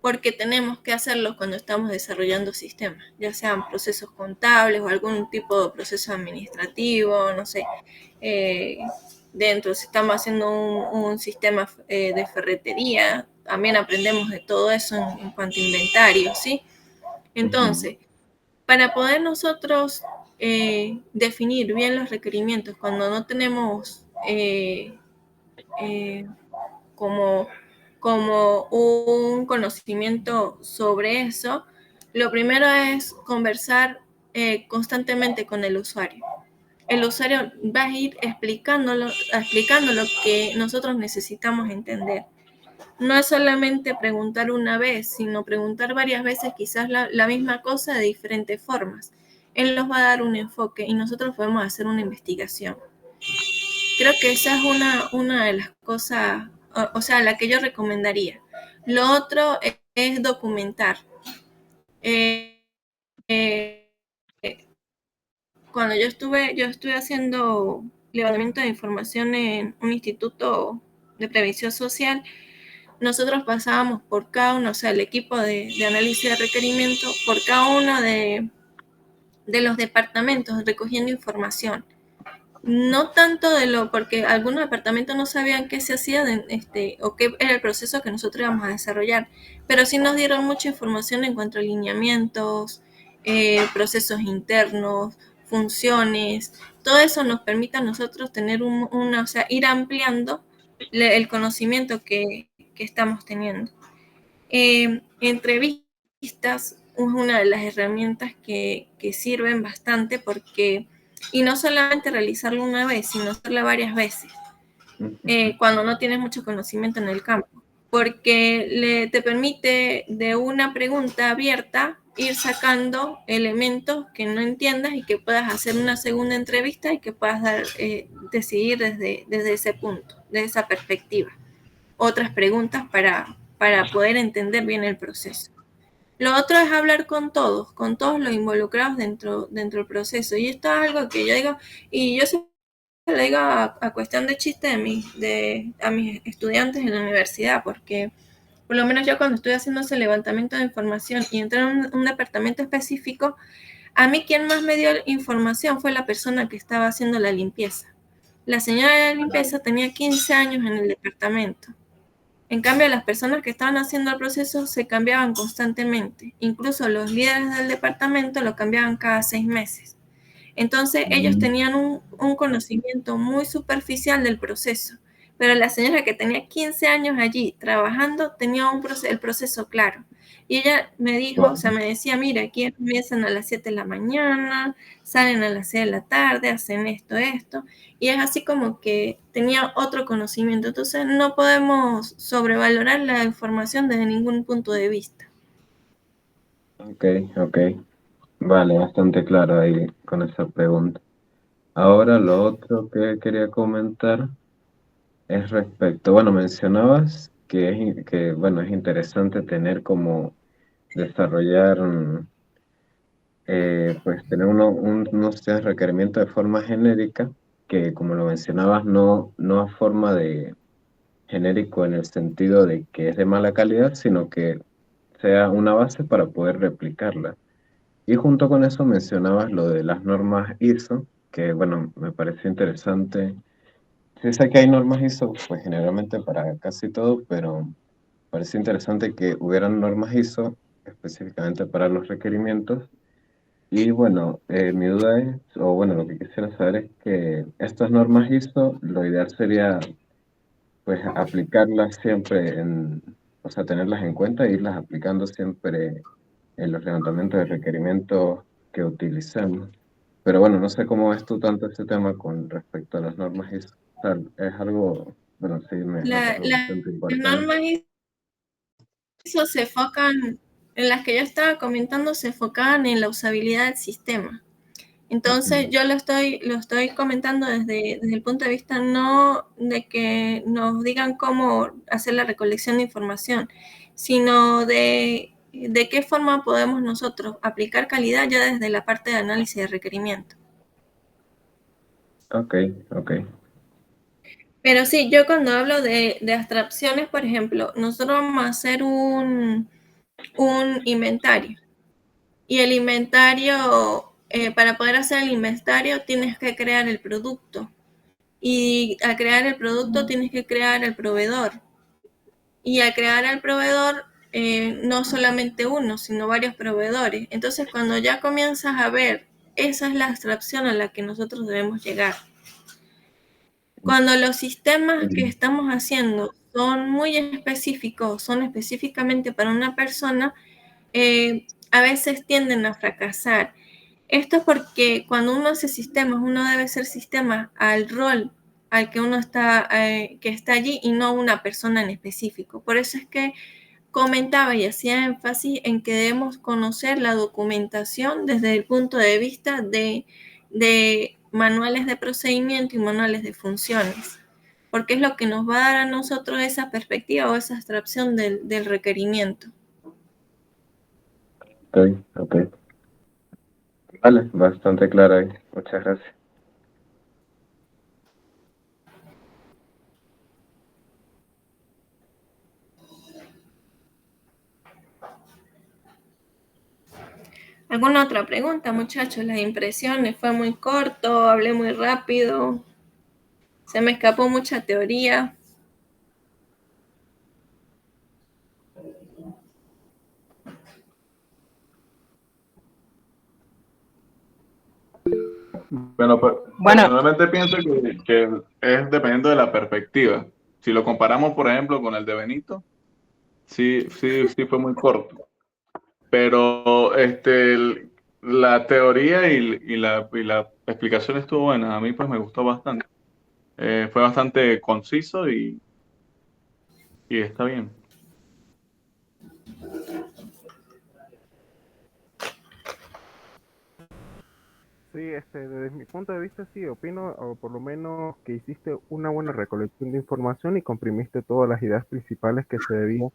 porque tenemos que hacerlo cuando estamos desarrollando sistemas, ya sean procesos contables o algún tipo de proceso administrativo, no sé. eh, Dentro, si estamos haciendo un sistema de ferretería, también aprendemos de todo eso en cuanto a inventario, ¿sí? Entonces, para poder nosotros definir bien los requerimientos cuando no tenemos como, como un conocimiento sobre eso, lo primero es conversar constantemente con el usuario. El usuario va a ir explicando lo que nosotros necesitamos entender. No es solamente preguntar una vez, sino preguntar varias veces quizás la misma cosa de diferentes formas. Él nos va a dar un enfoque y nosotros podemos hacer una investigación. Creo que esa es una de las cosas, o sea, la que yo recomendaría. Lo otro es documentar. Eh, eh, Cuando yo estuve haciendo levantamiento de información en un instituto de previsión social, nosotros pasábamos por cada uno, o sea, el equipo de análisis de requerimiento, por cada uno de los departamentos recogiendo información. No tanto porque algunos departamentos no sabían qué se hacía o qué era el proceso que nosotros íbamos a desarrollar, pero sí nos dieron mucha información en cuanto a alineamientos, procesos internos, funciones. Todo eso nos permite a nosotros tener o sea, ir ampliando el conocimiento que estamos teniendo. Entrevistas es una de las herramientas que sirven bastante porque, y no solamente realizarlo una vez, sino hacerla varias veces, cuando no tienes mucho conocimiento en el campo, porque te permite de una pregunta abierta ir sacando elementos que no entiendas y que puedas hacer una segunda entrevista y que puedas decidir desde ese punto, desde esa perspectiva, otras preguntas para poder entender bien el proceso. Lo otro es hablar con todos los involucrados dentro del proceso. Y esto es algo que yo digo, y yo se lo digo a cuestión de chiste a mis estudiantes en la universidad, porque por lo menos yo cuando estoy haciendo ese levantamiento de información y entré en un departamento específico, a mí quien más me dio información fue la persona que estaba haciendo la limpieza. La señora de la limpieza tenía 15 años en el departamento. En cambio, las personas que estaban haciendo el proceso se cambiaban constantemente. Incluso los líderes del departamento lo cambiaban cada 6 meses. Entonces, ellos tenían un conocimiento muy superficial del proceso. Pero la señora que tenía 15 años allí trabajando tenía el proceso claro. Y ella me dijo, o sea, me decía, mira, aquí empiezan a las 7 de la mañana, salen a las 6 de la tarde, hacen esto. Y es así como que tenía otro conocimiento. Entonces, no podemos sobrevalorar la información desde ningún punto de vista. Ok, ok. Vale, bastante claro ahí con esa pregunta. Ahora lo otro que quería comentar es respecto, bueno, mencionabas que bueno, es interesante tener como desarrollar, pues tener unos requerimientos de forma genérica, que como lo mencionabas, no a forma de genérico en el sentido de que es de mala calidad, sino que sea una base para poder replicarla. Y junto con eso mencionabas lo de las normas ISO, que bueno, me pareció interesante. Sí sé que hay normas ISO, pues generalmente para casi todo, pero pareció interesante que hubieran normas ISO específicamente para los requerimientos. Y bueno, mi duda es, o bueno, lo que quisiera saber es que estas normas ISO, lo ideal sería pues aplicarlas siempre o sea, tenerlas en cuenta e irlas aplicando siempre en los levantamientos de requerimientos que utilicemos. Pero bueno, no sé cómo ves tú tanto este tema con respecto a las normas ISO. O sea, es algo, bueno, sí, me parece Las bastante importante. normas ISO se enfocan, en las que yo estaba comentando, se enfocaban en la usabilidad del sistema. Entonces yo lo estoy comentando desde el punto de vista no de que nos digan cómo hacer la recolección de información, sino de qué forma podemos nosotros aplicar calidad ya desde la parte de análisis de requerimiento. Ok, ok. Pero sí, yo cuando hablo de abstracciones, por ejemplo, nosotros vamos a hacer un inventario. Y el inventario, para poder hacer el inventario tienes que crear el producto. Y al crear el producto tienes que crear el proveedor. Y al crear el proveedor, no solamente uno, sino varios proveedores. Entonces, cuando ya comienzas a ver, esa es la abstracción a la que nosotros debemos llegar. Cuando los sistemas que estamos haciendo son muy específicos, son específicamente para una persona, a veces tienden a fracasar. Esto es porque cuando uno hace sistemas, uno debe hacer sistemas al rol al que uno está, que está allí y no una persona en específico. Por eso es que comentaba y hacía énfasis en que debemos conocer la documentación desde el punto de vista de manuales de procedimiento y manuales de funciones, porque es lo que nos va a dar a nosotros esa perspectiva o esa abstracción del requerimiento. Ok, ok. Vale, bastante claro ahí. Muchas gracias. ¿Alguna otra pregunta, muchachos? Las impresiones, fue muy corto, hablé muy rápido, se me escapó mucha teoría. Bueno, pues, Bueno, personalmente pienso que es dependiendo de la perspectiva. Si lo comparamos, por ejemplo, con el de Benito, sí fue muy corto. Pero la teoría y la explicación estuvo buena. A mí pues me gustó bastante. Fue bastante conciso y está bien. Sí, desde mi punto de vista sí, opino, o por lo menos que hiciste una buena recolección de información y comprimiste todas las ideas principales que se debían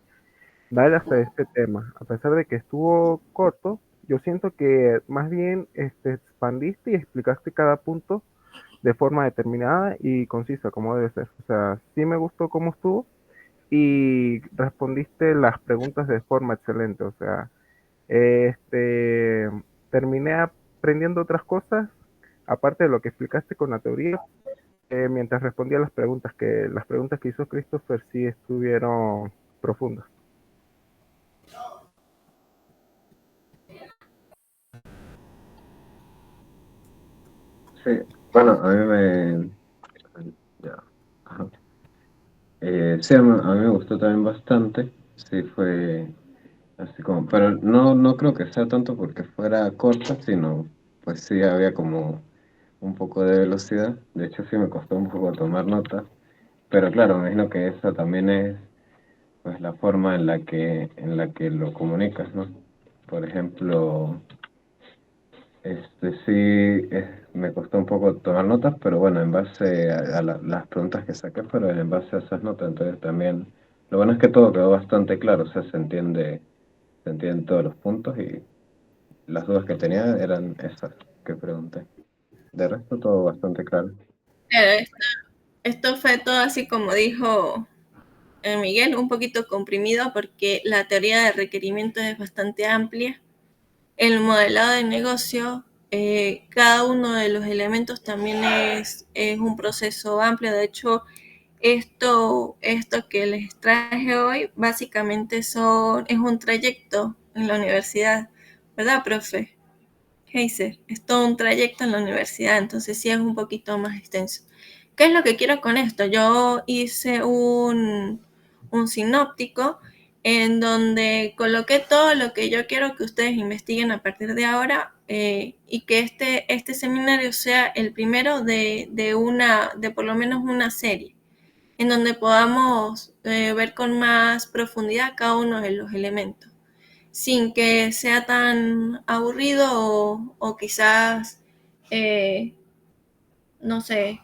dar hasta este tema. A pesar de que estuvo corto, yo siento que más bien expandiste y explicaste cada punto de forma determinada y concisa, como debe ser. O sea, sí me gustó cómo estuvo y respondiste las preguntas de forma excelente. O sea, este, terminé aprendiendo otras cosas, aparte de lo que explicaste con la teoría, mientras respondía las preguntas que hizo Christopher sí estuvieron profundas. Sí, bueno, a mí me... Ya. Ajá. Sí, a mí me gustó también bastante. Sí, fue así como... Pero no creo que sea tanto porque fuera corta, sino pues sí había como un poco de velocidad. De hecho, sí me costó un poco tomar nota. Pero claro, me imagino que esa también es pues la forma en la que lo comunicas, ¿no? Por ejemplo, sí, me costó un poco tomar notas, pero bueno, en base a las preguntas que saqué fueron en base a esas notas, entonces también, lo bueno es que todo quedó bastante claro, o sea, se entienden todos los puntos y las dudas que tenía eran esas que pregunté. De resto, todo bastante claro. Esto fue todo así como dijo Miguel, un poquito comprimido porque la teoría de requerimientos es bastante amplia. El modelado de negocio, cada uno de los elementos también es un proceso amplio. De hecho, esto que les traje hoy básicamente es un trayecto en la universidad, ¿verdad, profe? Heiser, es todo un trayecto en la universidad, entonces sí es un poquito más extenso. ¿Qué es lo que quiero con esto? Yo hice un sinóptico en donde coloqué todo lo que yo quiero que ustedes investiguen a partir de ahora, y que este seminario sea el primero de por lo menos una serie, en donde podamos ver con más profundidad cada uno de los elementos, sin que sea tan aburrido o quizás, no sé,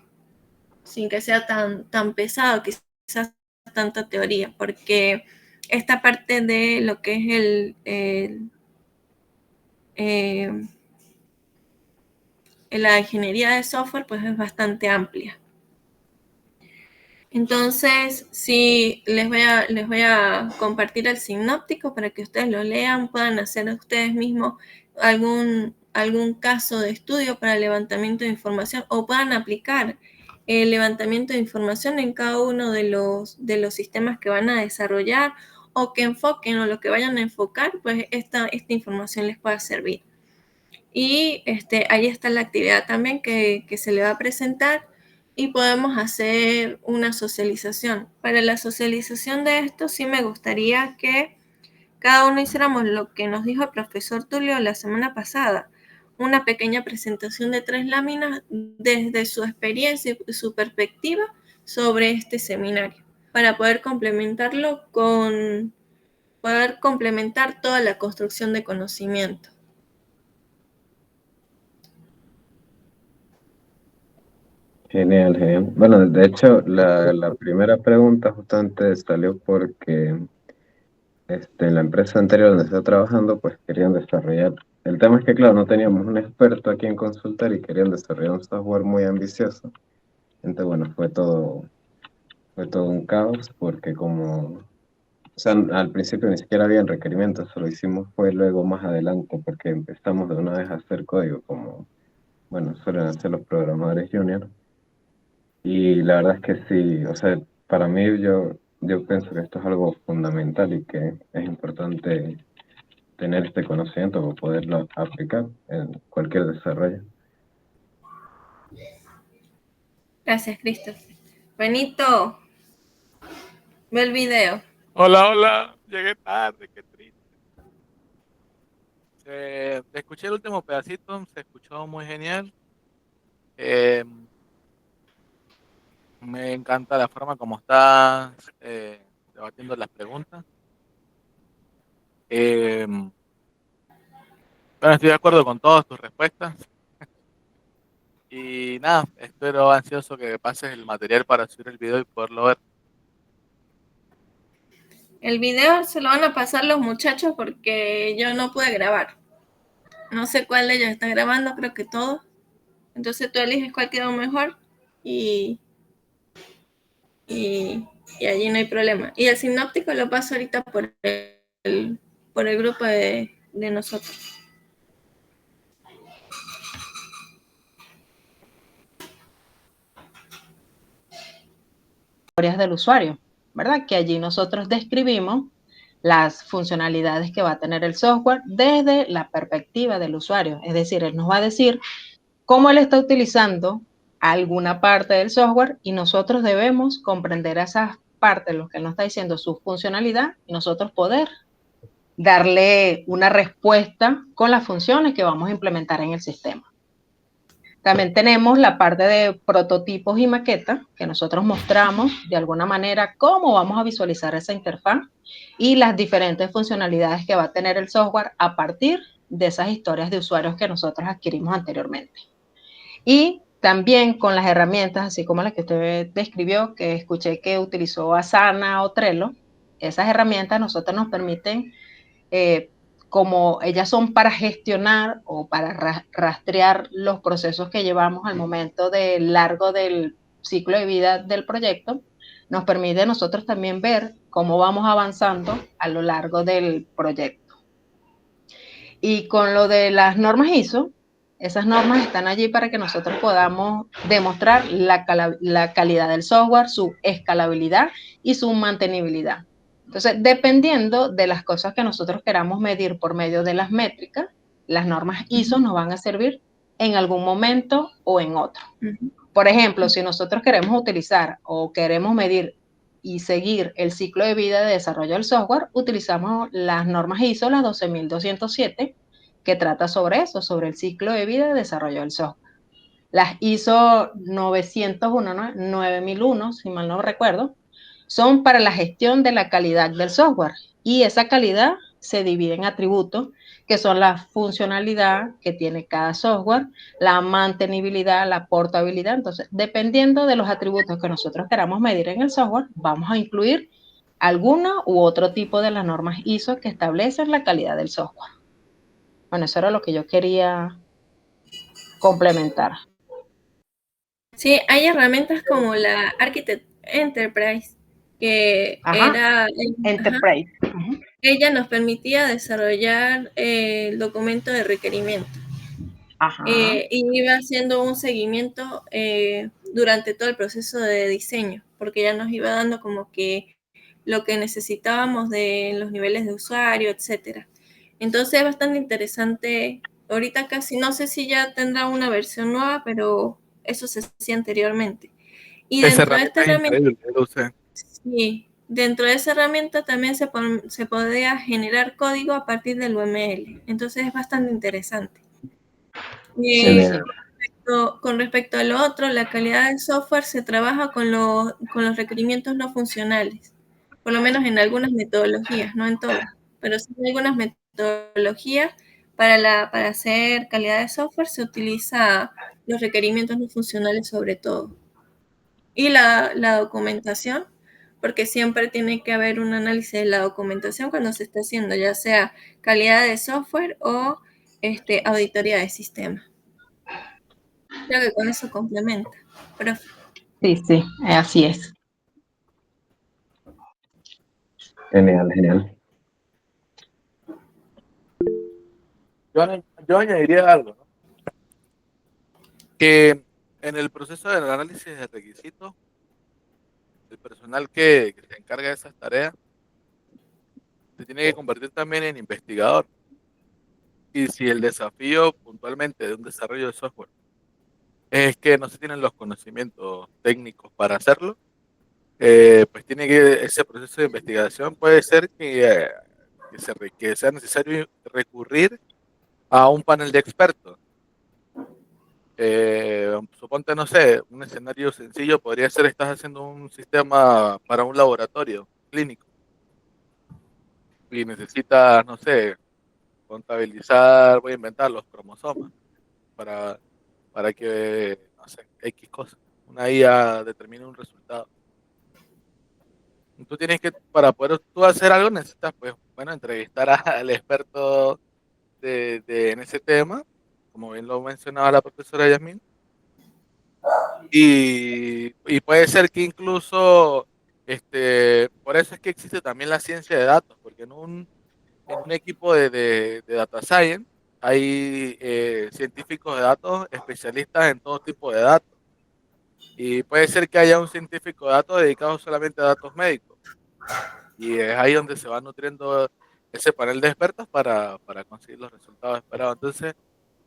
sin que sea tan pesado, quizás tanta teoría, porque esta parte de lo que es la ingeniería de software, pues es bastante amplia. Entonces, sí, les voy a compartir el sinóptico para que ustedes lo lean, puedan hacer ustedes mismos algún caso de estudio para el levantamiento de información, o puedan aplicar el levantamiento de información en cada uno de los sistemas que van a desarrollar, o que enfoquen, o lo que vayan a enfocar, pues esta información les pueda servir. Y ahí está la actividad también que se le va a presentar, y podemos hacer una socialización. Para la socialización de esto, sí me gustaría que cada uno hiciéramos lo que nos dijo el profesor Tulio la semana pasada, una pequeña presentación de 3 láminas desde su experiencia y su perspectiva sobre este seminario, para poder complementar toda la construcción de conocimiento. Genial, genial. Bueno, de hecho, la primera pregunta justamente salió porque en la empresa anterior donde estaba trabajando, pues querían desarrollar. El tema es que, claro, no teníamos un experto aquí en consultar y querían desarrollar un software muy ambicioso. Entonces, bueno, fue todo un caos porque o sea, al principio ni siquiera habían requerimientos, lo hicimos fue luego más adelante porque empezamos de una vez a hacer código como, bueno, suelen hacer los programadores junior. Y la verdad es que sí, o sea, para mí yo pienso que esto es algo fundamental y que es importante tener este conocimiento para poderlo aplicar en cualquier desarrollo. Gracias, Christopher. Benito, ve el video. Hola, llegué tarde, qué triste. Escuché el último pedacito, se escuchó muy genial. Eh, Me encanta la forma como estás debatiendo las preguntas. Bueno, estoy de acuerdo con todas tus respuestas. Y nada, espero ansioso que pases el material para subir el video y poderlo ver. El video se lo van a pasar los muchachos porque yo no pude grabar. No sé cuál de ellos está grabando, creo que todos. Entonces tú eliges cuál quedó mejor y allí no hay problema. Y el sinóptico lo paso ahorita por el grupo de nosotros. Del usuario, ¿verdad? Que allí nosotros describimos las funcionalidades que va a tener el software desde la perspectiva del usuario. Es decir, él nos va a decir cómo él está utilizando alguna parte del software y nosotros debemos comprender esas partes, lo que él nos está diciendo, su funcionalidad, y nosotros poder darle una respuesta con las funciones que vamos a implementar en el sistema. También tenemos la parte de prototipos y maquetas, que nosotros mostramos de alguna manera cómo vamos a visualizar esa interfaz y las diferentes funcionalidades que va a tener el software a partir de esas historias de usuarios que nosotros adquirimos anteriormente. Y también con las herramientas, así como las que usted describió, que escuché que utilizó Asana o Trello, esas herramientas a nosotros nos permiten, como ellas son para gestionar o para rastrear los procesos que llevamos al momento del largo del ciclo de vida del proyecto, nos permite a nosotros también ver cómo vamos avanzando a lo largo del proyecto. Y con lo de las normas ISO, esas normas están allí para que nosotros podamos demostrar la calidad del software, su escalabilidad y su mantenibilidad. Entonces, dependiendo de las cosas que nosotros queramos medir por medio de las métricas, las normas ISO nos van a servir en algún momento o en otro. Por ejemplo, si nosotros queremos utilizar o queremos medir y seguir el ciclo de vida de desarrollo del software, utilizamos las normas ISO, las 12207, que trata sobre eso, sobre el ciclo de vida de desarrollo del software. Las ISO 901, ¿no? 9001, si mal no recuerdo, son para la gestión de la calidad del software, y esa calidad se divide en atributos, que son la funcionalidad que tiene cada software, la mantenibilidad, la portabilidad. Entonces, dependiendo de los atributos que nosotros queramos medir en el software, vamos a incluir alguna u otro tipo de las normas ISO que establecen la calidad del software. Bueno, eso era lo que yo quería complementar. Sí, hay herramientas como la Architect Enterprise, que era, Enterprise. Ella nos permitía desarrollar el documento de requerimiento. Y iba haciendo un seguimiento durante todo el proceso de diseño, porque ya nos iba dando como que lo que necesitábamos de los niveles de usuario, etcétera. Entonces es bastante interesante. Ahorita casi no sé si ya tendrá una versión nueva, pero eso se hacía anteriormente. Y dentro de esta herramienta, sí, dentro de esa herramienta también se podía generar código a partir del UML. Entonces es bastante interesante. Con respecto a lo otro, la calidad del software se trabaja con los requerimientos no funcionales, por lo menos en algunas metodologías, no en todas, pero sí en algunas metodologías para hacer calidad de software se utiliza los requerimientos no funcionales sobre todo. Y la documentación, porque siempre tiene que haber un análisis de la documentación cuando se está haciendo, ya sea calidad de software o auditoría de sistema. Creo que con eso complementa. Profe. Sí, así es. Genial. Yo añadiría algo, ¿no? Que en el proceso del análisis de requisitos, el personal que se encarga de esas tareas se tiene que convertir también en investigador. Y si el desafío puntualmente de un desarrollo de software es que no se tienen los conocimientos técnicos para hacerlo, pues tiene que ese proceso de investigación puede ser que sea necesario recurrir a un panel de expertos. Suponte, no sé, un escenario sencillo podría ser: estás haciendo un sistema para un laboratorio clínico y necesitas, no sé, contabilizar, voy a inventar los cromosomas para que, no sé, X cosa, una IA determine un resultado. Tú tienes que, para poder tú hacer algo, necesitas, pues, bueno, entrevistar al experto en ese tema, como bien lo mencionaba la profesora Yasmin, y puede ser que incluso, por eso es que existe también la ciencia de datos, porque en un equipo de data science hay científicos de datos especialistas en todo tipo de datos. Y puede ser que haya un científico de datos dedicado solamente a datos médicos. Y es ahí donde se va nutriendo ese panel de expertos para conseguir los resultados esperados. Entonces,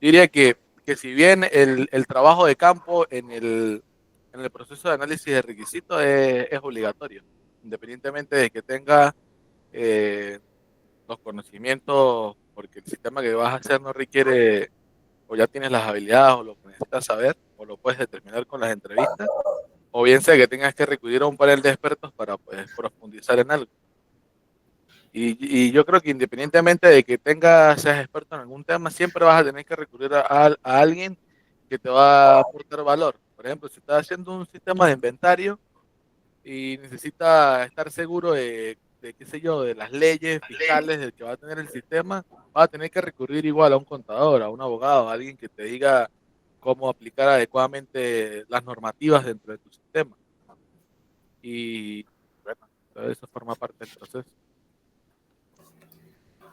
diría que si bien el trabajo de campo en el proceso de análisis de requisitos es obligatorio, independientemente de que tenga los conocimientos, porque el sistema que vas a hacer no requiere, o ya tienes las habilidades, o lo que necesitas saber, o lo puedes determinar con las entrevistas, o bien sea que tengas que recurrir a un panel de expertos para, pues, profundizar en algo. Y yo creo que independientemente de que seas experto en algún tema, siempre vas a tener que recurrir a alguien que te va a aportar valor. Por ejemplo, si estás haciendo un sistema de inventario y necesitas estar seguro de qué sé yo, de las leyes fiscales del que va a tener el sistema, vas a tener que recurrir igual a un contador, a un abogado, a alguien que te diga cómo aplicar adecuadamente las normativas dentro de tu sistema. Y bueno, eso forma parte del proceso.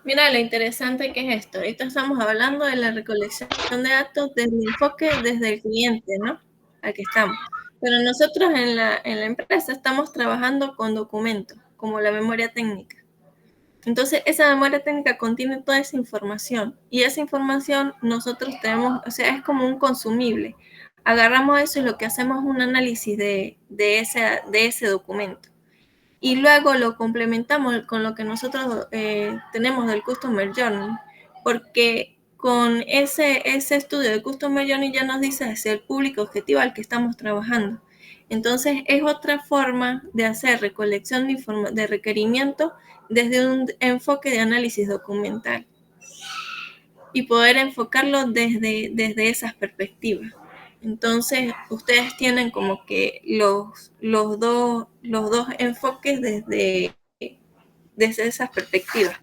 Mira lo interesante que es esto. Ahorita estamos hablando de la recolección de datos desde el enfoque desde el cliente, ¿no? Aquí estamos. Pero nosotros en la empresa estamos trabajando con documentos, como la memoria técnica. Entonces, esa memoria técnica contiene toda esa información. Y esa información nosotros tenemos, o sea, es como un consumible. Agarramos eso y lo que hacemos es un análisis de ese documento. y luego lo complementamos con lo que nosotros tenemos del Customer Journey, porque con ese estudio de Customer Journey ya nos dice hacia el público objetivo al que estamos trabajando. Entonces es otra forma de hacer recolección de requerimientos desde un enfoque de análisis documental y poder enfocarlo desde esas perspectivas. Entonces ustedes tienen como que los dos enfoques desde esas perspectivas.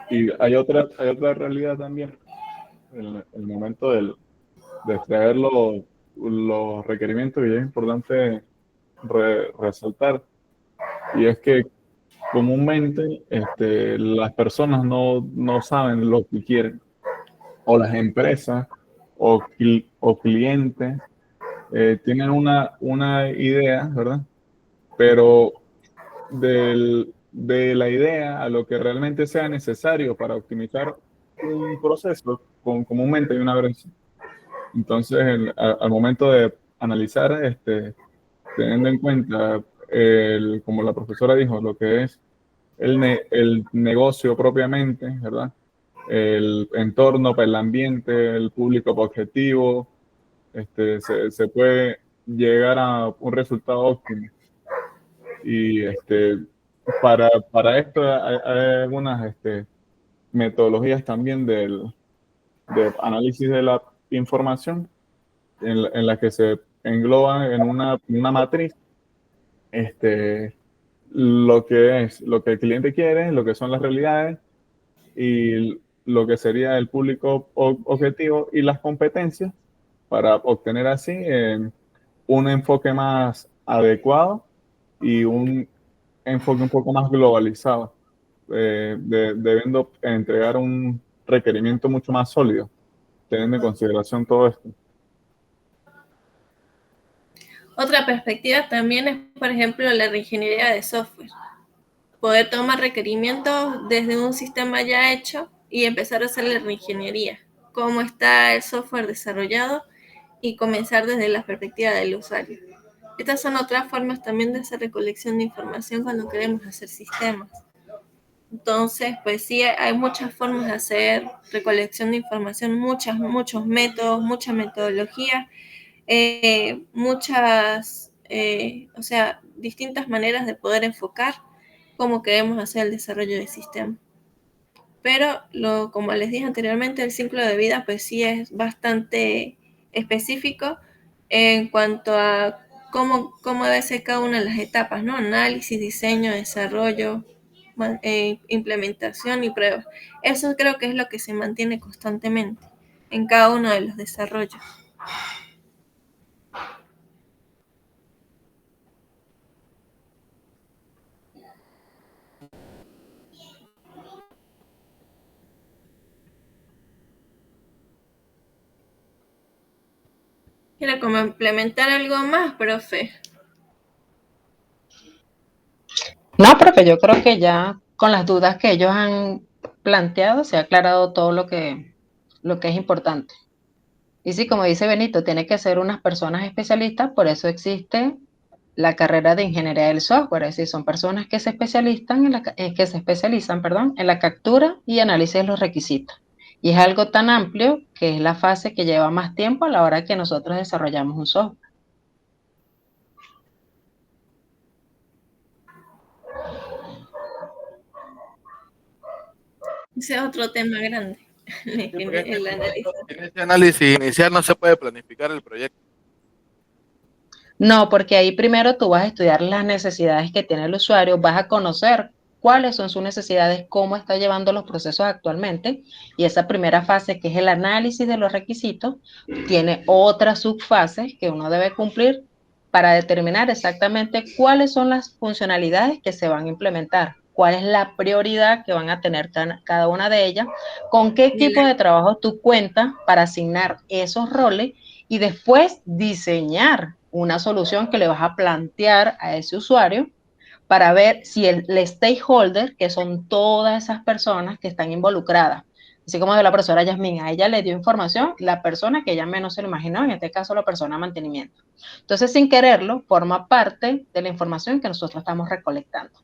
Y hay otra realidad también. El momento de extraer los requerimientos, y es importante resaltar, y es que comúnmente las personas no saben lo que quieren, o las empresas o clientes tienen una idea, ¿verdad? Pero de la idea a lo que realmente sea necesario para optimizar un proceso, comúnmente hay una brecha. Entonces, al momento de analizar, teniendo en cuenta, como la profesora dijo, lo que es el negocio propiamente, ¿verdad? El entorno, el ambiente, el público objetivo, se puede llegar a un resultado óptimo. Y para esto hay algunas metodologías también de análisis de la información en la que se engloba en una matriz lo que es lo que el cliente quiere, lo que son las realidades y lo que sería el público objetivo y las competencias para obtener así un enfoque más adecuado y un enfoque un poco más globalizado, debiendo entregar un requerimiento mucho más sólido, teniendo en consideración todo esto. Otra perspectiva también es, por ejemplo, la reingeniería de software. Poder tomar requerimientos desde un sistema ya hecho y empezar a hacer la reingeniería. Cómo está el software desarrollado y comenzar desde la perspectiva del usuario. Estas son otras formas también de hacer recolección de información cuando queremos hacer sistemas. Entonces, pues sí, hay muchas formas de hacer recolección de información, muchos métodos, mucha metodología, o sea, distintas maneras de poder enfocar cómo queremos hacer el desarrollo del sistema. Pero, como les dije anteriormente, el ciclo de vida pues sí es bastante específico en cuanto a cómo debe ser cada una de las etapas, ¿no? Análisis, diseño, desarrollo, implementación y pruebas. Eso creo que es lo que se mantiene constantemente en cada uno de los desarrollos. ¿Quiere complementar algo más, profe? No, profe, yo creo que ya con las dudas que ellos han planteado se ha aclarado todo lo que es importante. Y sí, como dice Benito, tiene que ser unas personas especialistas, por eso existe la carrera de ingeniería del software, es decir, son personas que se especializan en la captura y análisis de los requisitos. Y es algo tan amplio que es la fase que lleva más tiempo a la hora que nosotros desarrollamos un software. Ese es otro tema grande. El análisis. En ese análisis inicial no se puede planificar el proyecto. No, porque ahí primero tú vas a estudiar las necesidades que tiene el usuario, vas a conocer cuáles son sus necesidades, cómo está llevando los procesos actualmente, y esa primera fase, que es el análisis de los requisitos, tiene otras subfases que uno debe cumplir para determinar exactamente cuáles son las funcionalidades que se van a implementar, cuál es la prioridad que van a tener cada una de ellas, con qué equipo de trabajo tú cuentas para asignar esos roles y después diseñar una solución que le vas a plantear a ese usuario para ver si el stakeholder, que son todas esas personas que están involucradas, Así como de la profesora Yasmín, a ella le dio información la persona que ella menos se lo imaginó, en este caso la persona de mantenimiento. Entonces, sin quererlo, forma parte de la información que nosotros estamos recolectando.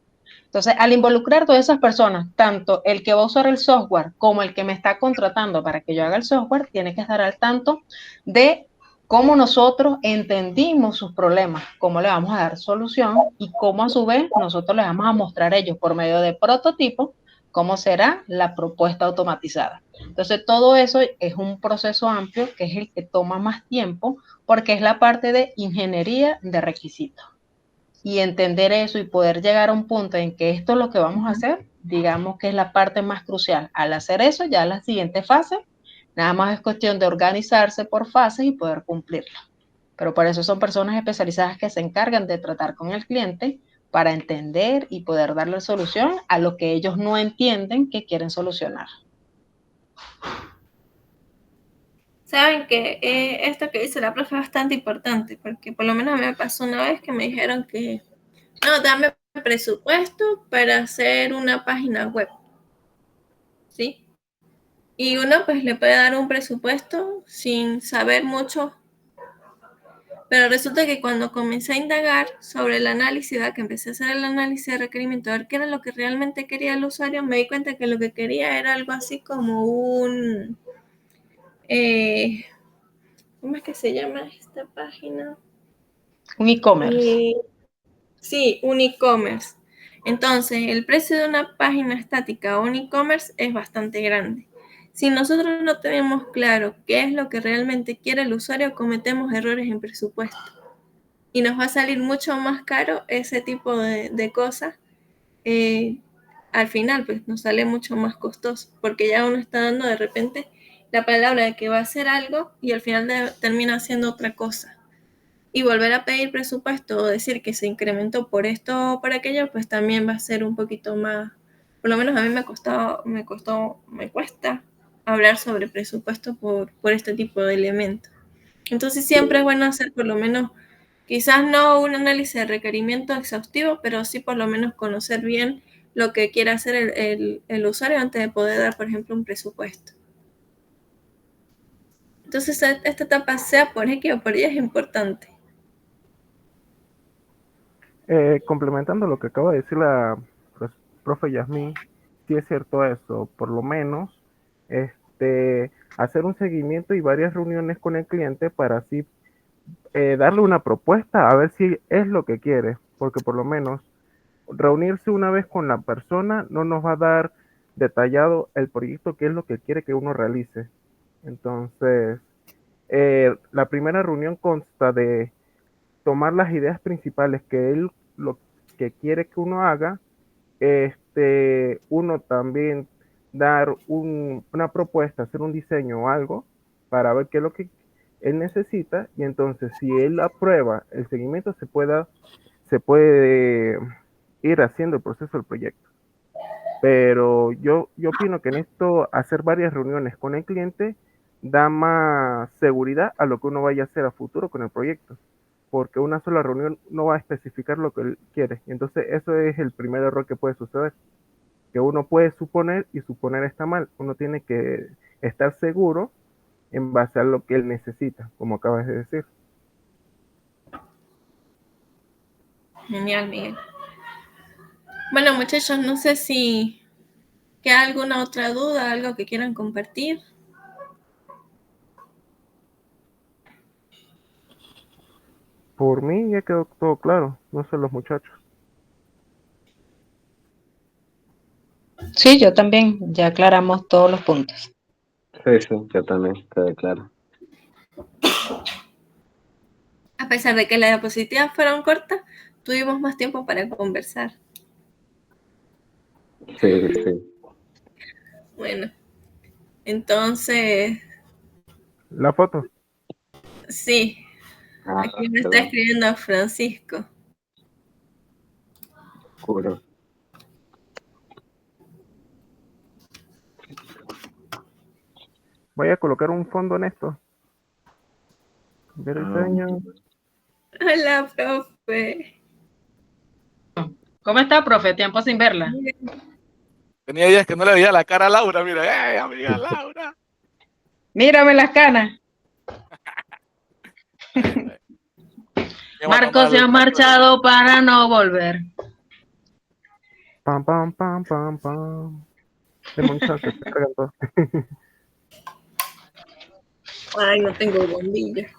Entonces, al involucrar todas esas personas, tanto el que va a usar el software como el que me está contratando para que yo haga el software, tiene que estar al tanto de cómo nosotros entendimos sus problemas, cómo le vamos a dar solución y cómo a su vez nosotros les vamos a mostrar a ellos por medio de prototipos cómo será la propuesta automatizada. Entonces, todo eso es un proceso amplio que es el que toma más tiempo porque es la parte de ingeniería de requisitos. Y entender eso y poder llegar a un punto en que esto es lo que vamos a hacer, digamos que es la parte más crucial. Al hacer eso, ya la siguiente fase, nada más es cuestión de organizarse por fases y poder cumplirlo. Pero por eso son personas especializadas que se encargan de tratar con el cliente para entender y poder darle solución a lo que ellos no entienden que quieren solucionar. Saben que esto que dice la profe es bastante importante, porque por lo menos a mí me pasó una vez que me dijeron que, no, dame presupuesto para hacer una página web, ¿sí? Y uno pues le puede dar un presupuesto sin saber mucho, pero resulta que cuando comencé a indagar sobre el análisis, que empecé a hacer el análisis de requerimiento, a ver qué era lo que realmente quería el usuario, me di cuenta que lo que quería era algo así como un... ¿cómo es que se llama esta página? Un e-commerce. Sí, un e-commerce. Entonces, el precio de una página estática o un e-commerce es bastante grande. Si nosotros no tenemos claro qué es lo que realmente quiere el usuario, cometemos errores en presupuesto. Y nos va a salir mucho más caro ese tipo de cosas. Al final, pues nos sale mucho más costoso, porque ya uno está dando de repente la palabra de que va a hacer algo y al final termina haciendo otra cosa. Y volver a pedir presupuesto o decir que se incrementó por esto o por aquello, pues también va a ser un poquito más, por lo menos a mí me cuesta hablar sobre presupuesto por este tipo de elementos. Entonces siempre es bueno hacer por lo menos, quizás no un análisis de requerimiento exhaustivo, pero sí por lo menos conocer bien lo que quiere hacer el usuario antes de poder dar, por ejemplo, un presupuesto. Entonces esta etapa, sea por X o por Y, es importante. Complementando lo que acaba de decir la profe Yasmín, sí es cierto eso, por lo menos hacer un seguimiento y varias reuniones con el cliente para así darle una propuesta a ver si es lo que quiere, porque por lo menos reunirse una vez con la persona no nos va a dar detallado el proyecto, qué es lo que quiere que uno realice. Entonces, la primera reunión consta de tomar las ideas principales que él lo que quiere que uno haga, uno también dar una propuesta, hacer un diseño o algo para ver qué es lo que él necesita, y entonces si él aprueba el seguimiento se puede ir haciendo el proceso del proyecto. Pero yo opino que en esto hacer varias reuniones con el cliente da más seguridad a lo que uno vaya a hacer a futuro con el proyecto, porque una sola reunión no va a especificar lo que él quiere. Entonces eso es el primer error que puede suceder, que uno puede suponer y suponer está mal. Uno tiene que estar seguro en base a lo que él necesita, como acabas de decir. Genial, Miguel. Bueno, muchachos, no sé si queda alguna otra duda, algo que quieran compartir. Por mí ya quedó todo claro, no sé los muchachos. Sí, yo también, ya aclaramos todos los puntos. Sí, sí, yo también, quedé claro. A pesar de que las diapositivas fueron cortas, tuvimos más tiempo para conversar. Sí, sí. Bueno, entonces, La foto. sí, Ah, aquí me está perdón, escribiendo Francisco. juro. Voy a colocar un fondo en esto. De diseño. Hola, profe. ¿Cómo está, profe? Tiempo sin verla. Tenía días que no le veía la cara a Laura, mira, amiga Laura. Mírame las canas. Marco se ha marchado para no volver. Pam, pam, pam, pam, pam. Deme un chance, estoy cargando. Ay, no tengo bombilla.